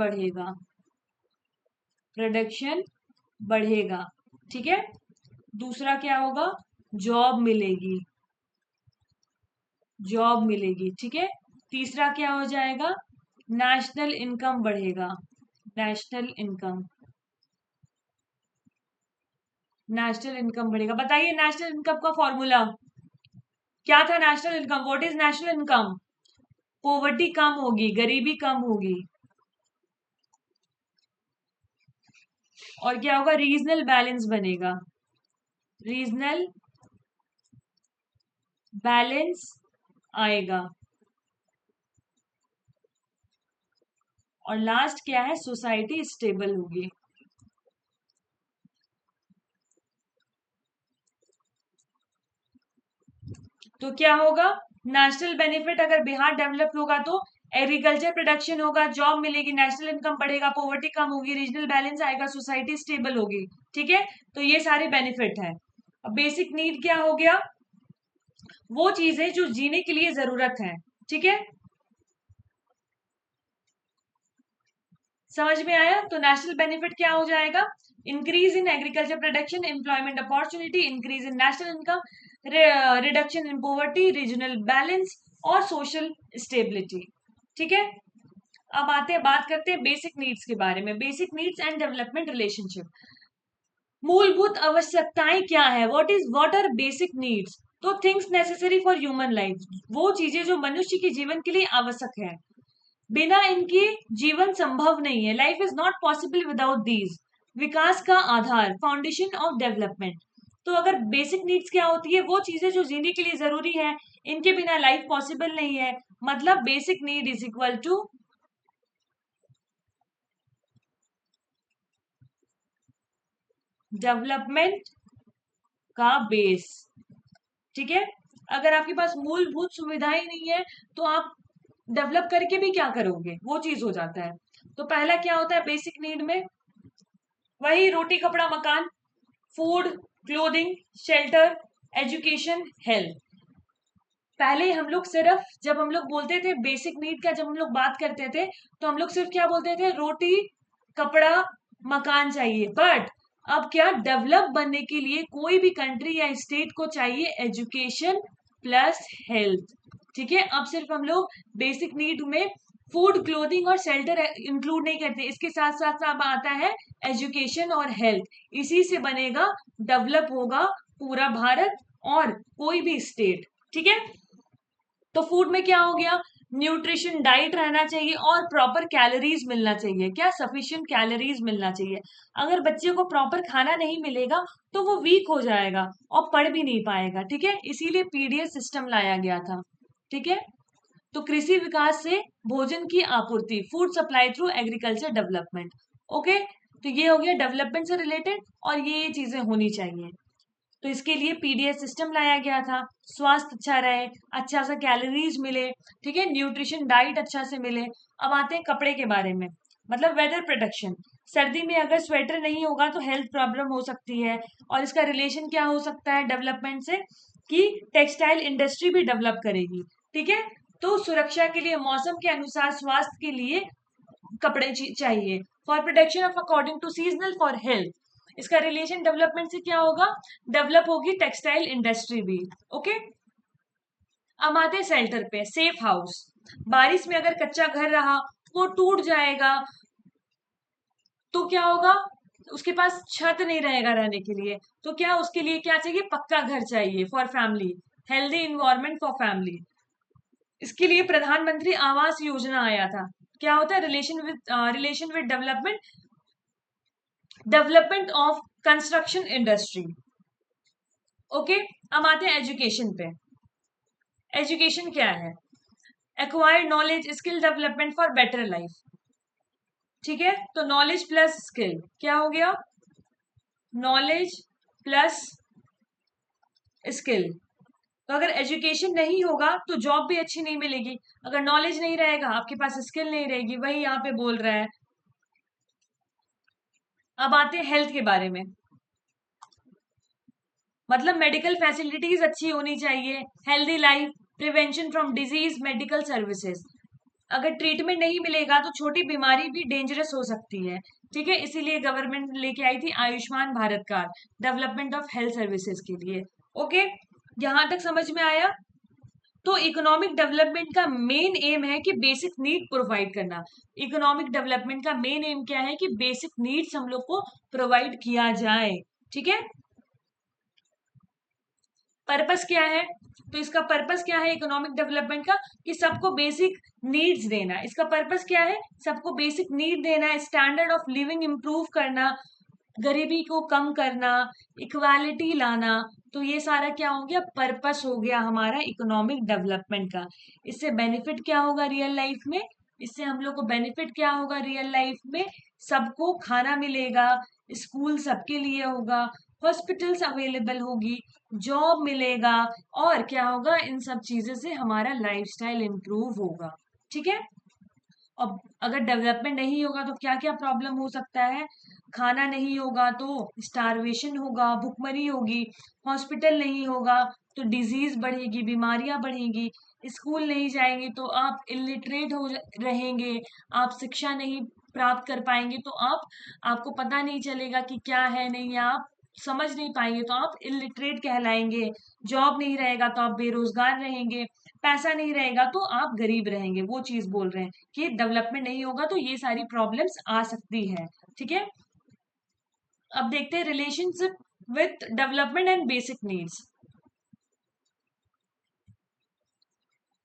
बढ़ेगा, ठीक है। दूसरा क्या होगा, जॉब मिलेगी, ठीक है। तीसरा क्या हो जाएगा, नेशनल इनकम बढ़ेगा, नेशनल इनकम नेशनल इनकम बढ़ेगा। बताइए नेशनल इनकम का फॉर्मूला क्या था, national income, what is national income, poverty कम होगी, गरीबी कम होगी, और क्या होगा, रीजनल बैलेंस बनेगा, रीजनल बैलेंस आएगा, और लास्ट क्या है, सोसाइटी स्टेबल होगी। तो क्या होगा, नेशनल बेनिफिट, अगर बिहार डेवलप होगा तो एग्रीकल्चर प्रोडक्शन होगा, जॉब मिलेगी, नेशनल इनकम बढ़ेगा, पॉवर्टी कम होगी, रीजनल बैलेंस आएगा, सोसाइटी स्टेबल होगी, ठीक है। तो ये सारे बेनिफिट है। अब बेसिक नीड क्या हो गया, वो चीजें जो जीने के लिए जरूरत है, ठीक है। समझ में आया। तो नेशनल बेनिफिट क्या हो जाएगा, increase in agriculture production, employment opportunity, increase in national income, reduction in poverty, regional balance, और सोशल स्टेबिलिटी, ठीक है। अब आते हैं, बात करते हैं बेसिक नीड्स के बारे में, basic needs and development relationship. मूलभूत आवश्यकताएं क्या है, व्हाट आर बेसिक नीड्स, तो things necessary for human life, वो चीजें जो मनुष्य के जीवन के लिए आवश्यक है, बिना इनके जीवन संभव नहीं है, life is not possible without these. विकास का आधार, फाउंडेशन ऑफ डेवलपमेंट। तो अगर बेसिक नीड्स क्या होती है, वो चीजें जो जीने के लिए जरूरी है, इनके बिना लाइफ पॉसिबल नहीं है, मतलब basic need is equal to development का बेस, ठीक है। अगर आपके पास मूलभूत सुविधाएं नहीं है तो आप डेवलप करके भी क्या करोगे, वो चीज हो जाता है। तो पहला क्या होता है बेसिक नीड में, वही रोटी कपड़ा मकान, food, clothing, shelter, education, health. पहले हम लोग सिर्फ, जब हम लोग बोलते थे बेसिक नीड का, जब हम लोग बात करते थे तो हम लोग सिर्फ क्या बोलते थे, रोटी कपड़ा मकान चाहिए, बट अब क्या, डेवलप बनने के लिए कोई भी कंट्री या स्टेट को चाहिए एजुकेशन प्लस हेल्थ, ठीक है। अब सिर्फ हम लोग बेसिक नीड में फूड, क्लोथिंग और शेल्टर इंक्लूड नहीं करते। इसके साथ साथ अब आता है एजुकेशन और हेल्थ। इसी से बनेगा, डेवलप होगा पूरा भारत और कोई भी स्टेट। ठीक है, तो फूड में क्या हो गया, न्यूट्रिशन डाइट रहना चाहिए और प्रॉपर कैलोरीज मिलना चाहिए। क्या, सफिशिएंट कैलोरीज मिलना चाहिए। अगर बच्चे को प्रॉपर खाना नहीं मिलेगा तो वो वीक हो जाएगा और पढ़ भी नहीं पाएगा। ठीक है, इसीलिए पीडीएस सिस्टम लाया गया था। ठीक है, तो कृषि विकास से भोजन की आपूर्ति, food supply through agriculture development. Okay, तो ये हो गया डेवलपमेंट से रिलेटेड और ये चीजें होनी चाहिए। तो इसके लिए पीडीएस सिस्टम लाया गया था। स्वास्थ्य अच्छा रहे, अच्छा सा कैलोरीज मिले, ठीक है, न्यूट्रिशन डाइट अच्छा से मिले। अब आते हैं कपड़े के बारे में, मतलब वेदर प्रोटेक्शन। सर्दी में अगर स्वेटर नहीं होगा तो हेल्थ प्रॉब्लम हो सकती है। और इसका रिलेशन क्या हो सकता है डेवलपमेंट से, कि टेक्सटाइल इंडस्ट्री भी डेवलप करेगी। ठीक है, तो सुरक्षा के लिए, मौसम के अनुसार, स्वास्थ्य के लिए कपड़े चाहिए। For protection of according to seasonal, for health. इसका रिलेशन डेवलपमेंट से क्या होगा, डेवलप होगी टेक्सटाइल इंडस्ट्री भी। ओके, अब आते हैं शेल्टर पे, सेफ हाउस। बारिश में अगर कच्चा घर रहा वो टूट जाएगा तो क्या होगा, उसके पास छत नहीं रहेगा रहने के लिए। तो क्या, उसके लिए क्या चाहिए, पक्का घर चाहिए for family, healthy environment for family. इसके लिए प्रधानमंत्री आवास योजना आया था। क्या होता है, relation with development, development of construction industry. Okay, अब आते हैं एजुकेशन पे। एजुकेशन क्या है, acquired knowledge, skill development for better life. ठीक है, तो नॉलेज प्लस स्किल क्या हो गया, नॉलेज प्लस स्किल। तो अगर एजुकेशन नहीं होगा तो जॉब भी अच्छी नहीं मिलेगी। अगर नॉलेज नहीं रहेगा, आपके पास स्किल नहीं रहेगी, वही यहाँ पे बोल रहा है। अब आते हैं हेल्थ के बारे में, मतलब मेडिकल फैसिलिटीज अच्छी होनी चाहिए, healthy life, prevention from disease, medical services. अगर ट्रीटमेंट नहीं मिलेगा तो छोटी बीमारी भी डेंजरस हो सकती है। ठीक है, इसीलिए गवर्नमेंट लेके आई थी Ayushman Bharat card, development of health services के लिए। ओके, यहां तक समझ में आया। तो इकोनॉमिक डेवलपमेंट का मेन एम है कि बेसिक नीड प्रोवाइड करना। इकोनॉमिक डेवलपमेंट का मेन एम क्या है, कि बेसिक नीड्स हम लोग को प्रोवाइड किया जाए। ठीक है, पर्पस क्या है, तो इसका पर्पस क्या है इकोनॉमिक डेवलपमेंट का, कि सबको बेसिक नीड्स देना। इसका पर्पस क्या है, सबको बेसिक नीड देना, स्टैंडर्ड ऑफ लिविंग इंप्रूव करना, गरीबी को कम करना, इक्वालिटी लाना। तो ये सारा क्या हो गया, पर्पस हो गया हमारा इकोनॉमिक डेवलपमेंट का। इससे बेनिफिट क्या होगा रियल लाइफ में, इससे हम लोग को बेनिफिट क्या होगा रियल लाइफ में, सबको खाना मिलेगा, स्कूल सबके लिए होगा, हॉस्पिटल्स अवेलेबल होगी, जॉब मिलेगा, और क्या होगा, इन सब चीजों से हमारा लाइफस्टाइल इंप्रूव होगा। ठीक है, अब अगर डेवलपमेंट नहीं होगा तो क्या क्या प्रॉब्लम हो सकता है, खाना नहीं होगा तो स्टारवेशन होगा, भुखमरी होगी, हॉस्पिटल नहीं होगा तो डिजीज बढ़ेगी, बीमारियां बढ़ेगी, स्कूल नहीं जाएंगे तो आप इलिटरेट रहेंगे, आप शिक्षा नहीं प्राप्त कर पाएंगे तो आपको पता नहीं चलेगा कि क्या है नहीं है, आप समझ नहीं पाएंगे तो आप इलिटरेट कहलाएंगे, जॉब नहीं रहेगा तो आप बेरोजगार रहेंगे, पैसा नहीं रहेगा तो आप गरीब रहेंगे। वो चीज बोल रहे हैं कि डेवलपमेंट नहीं होगा तो ये सारी प्रॉब्लम्स आ सकती है। ठीक है, अब देखते हैं relationship with development and basic needs.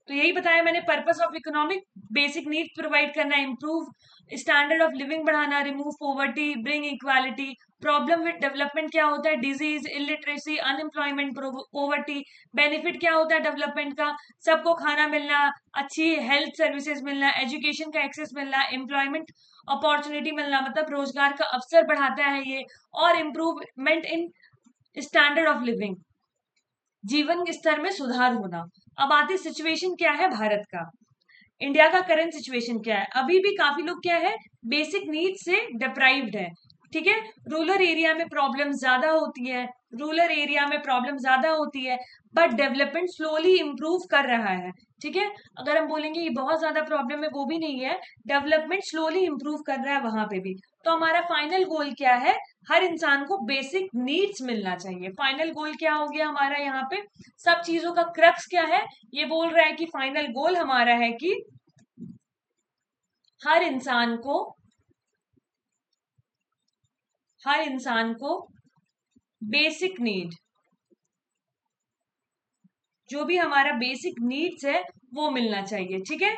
तो यही बताया मैंने, purpose of economic, basic needs provide करना, इंप्रूव स्टैंडर्ड ऑफ लिविंग बढ़ाना, remove poverty, bring equality. Problem with development क्या होता है, disease, illiteracy, unemployment, poverty. Benefit क्या होता है डेवलपमेंट का, सबको खाना मिलना, अच्छी हेल्थ सर्विसेज मिलना, एजुकेशन का एक्सेस मिलना, एम्प्लॉयमेंट अपॉर्चुनिटी मिलना, मतलब रोजगार का अवसर बढ़ाता है ये, और improvement in standard of living, जीवन स्तर में सुधार होना। अब आती सिचुएशन क्या है भारत का, इंडिया का करंट सिचुएशन क्या है। अभी भी काफी लोग क्या है, बेसिक नीड से डिप्राइव्ड है। ठीक है, रूरल एरिया में प्रॉब्लम ज्यादा होती है, रूरल एरिया में प्रॉब्लम ज्यादा होती है, बट डेवलपमेंट स्लोली इंप्रूव कर रहा है। ठीक है, अगर हम बोलेंगे ये बहुत ज्यादा प्रॉब्लम है, वो भी नहीं है, डेवलपमेंट स्लोली इंप्रूव कर रहा है वहां पे भी। तो हमारा फाइनल गोल क्या है, हर इंसान को बेसिक नीड्स मिलना चाहिए। फाइनल गोल क्या हो गया हमारा यहाँ पे, सब चीजों का क्रक्स क्या है, ये बोल रहा है कि फाइनल गोल हमारा है कि हर इंसान को हर इंसान को बेसिक नीड, जो भी हमारा बेसिक नीड्स है वो मिलना चाहिए। ठीक है,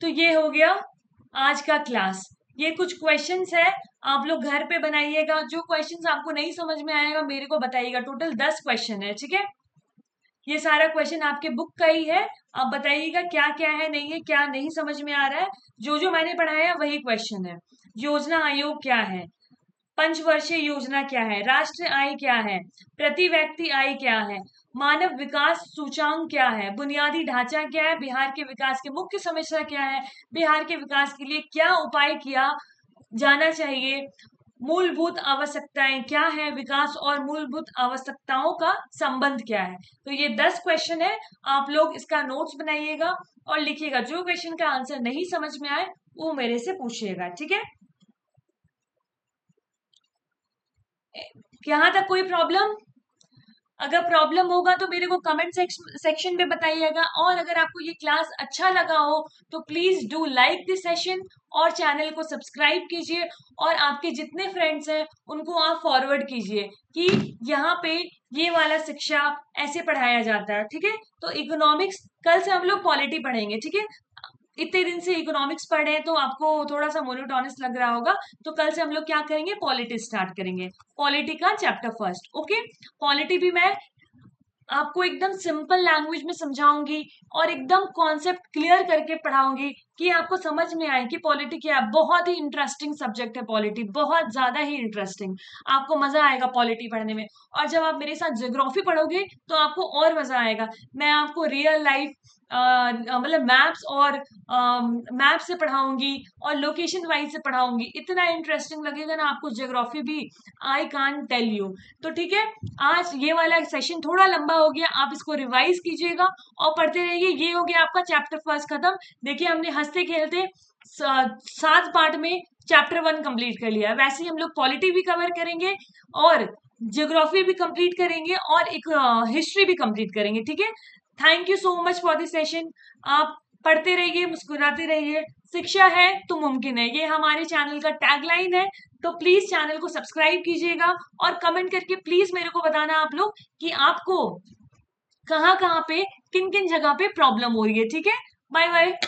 तो ये हो गया आज का क्लास। ये कुछ क्वेश्चंस है, आप लोग घर पे बनाइएगा। जो क्वेश्चंस आपको नहीं समझ में आएगा मेरे को बताइएगा। टोटल 10 क्वेश्चन है। ठीक है, ये सारा क्वेश्चन आपके बुक का ही है। आप बताइएगा क्या क्या है, नहीं है, क्या नहीं समझ में आ रहा है। जो जो मैंने पढ़ाया वही क्वेश्चन है। योजना आयोग क्या है, पंचवर्षीय योजना क्या है, राष्ट्रीय आय क्या है, प्रति व्यक्ति आय क्या है, मानव विकास सूचांक क्या है, बुनियादी ढांचा क्या है, बिहार के विकास की मुख्य समस्या क्या है, बिहार के विकास के लिए क्या उपाय किया जाना चाहिए, मूलभूत आवश्यकताएं क्या है, विकास और मूलभूत आवश्यकताओं का संबंध क्या है। तो ये 10 क्वेश्चन है। आप लोग इसका नोट्स बनाइएगा और लिखिएगा। जो क्वेश्चन का आंसर नहीं समझ में आए वो मेरे से पूछिएगा। ठीक है, यहां तक कोई प्रॉब्लम? अगर प्रॉब्लम होगा तो मेरे को कमेंट सेक्शन में बताइएगा। और अगर आपको ये क्लास अच्छा लगा हो तो please do like this session और चैनल को सब्सक्राइब कीजिए। और आपके जितने फ्रेंड्स हैं उनको आप फॉरवर्ड कीजिए कि यहाँ पे ये वाला शिक्षा ऐसे पढ़ाया जाता है। ठीक है, तो इकोनॉमिक्स, कल से हम लोग पॉलिटी पढ़ेंगे। ठीक है, इतने दिन से इकोनॉमिक्स पढ़े हैं तो आपको थोड़ा सा मोनोटोनस लग रहा होगा। तो कल से हम लोग क्या करेंगे, पॉलिटी स्टार्ट करेंगे। पॉलिटी का चैप्टर फर्स्ट। ओके, पॉलिटी भी मैं आपको एकदम सिंपल लैंग्वेज में समझाऊंगी और एकदम कॉन्सेप्ट क्लियर करके पढ़ाऊंगी कि आपको समझ में आए कि पॉलिटी क्या है। बहुत ही इंटरेस्टिंग सब्जेक्ट है पॉलिटी, बहुत ज्यादा ही इंटरेस्टिंग। आपको मजा आएगा पॉलिटी पढ़ने में। और जब आप मेरे साथ ज्योग्राफी पढ़ोगे तो आपको और मजा आएगा। मैं आपको रियल लाइफ मतलब मैप्स और मैप से पढ़ाऊंगी और लोकेशन वाइज से पढ़ाऊंगी। इतना इंटरेस्टिंग लगेगा ना आपको ज्योग्राफी भी, आई कांट टेल यू। तो ठीक है, आज ये वाला सेशन थोड़ा लंबा हो गया, आप इसको रिवाइज कीजिएगा और पढ़ते रहिए। ये हो गया आपका चैप्टर फर्स्ट खत्म। देखिए हमने हंसते खेलते 7 पार्ट में चैप्टर 1 कंप्लीट कर लिया। वैसे ही हम लोग पॉलिटी भी कवर करेंगे और ज्योग्राफी भी कंप्लीट करेंगे और एक हिस्ट्री भी कंप्लीट करेंगे। ठीक है, thank you so much for this session. आप पढ़ते रहिए, मुस्कुराते रहिए। शिक्षा है तो मुमकिन है, ये हमारे चैनल का टैगलाइन है। तो प्लीज चैनल को सब्सक्राइब कीजिएगा और कमेंट करके प्लीज मेरे को बताना आप लोग कि आपको कहाँ कहाँ पे, किन किन जगह पे प्रॉब्लम हो रही है। ठीक है, बाय बाय।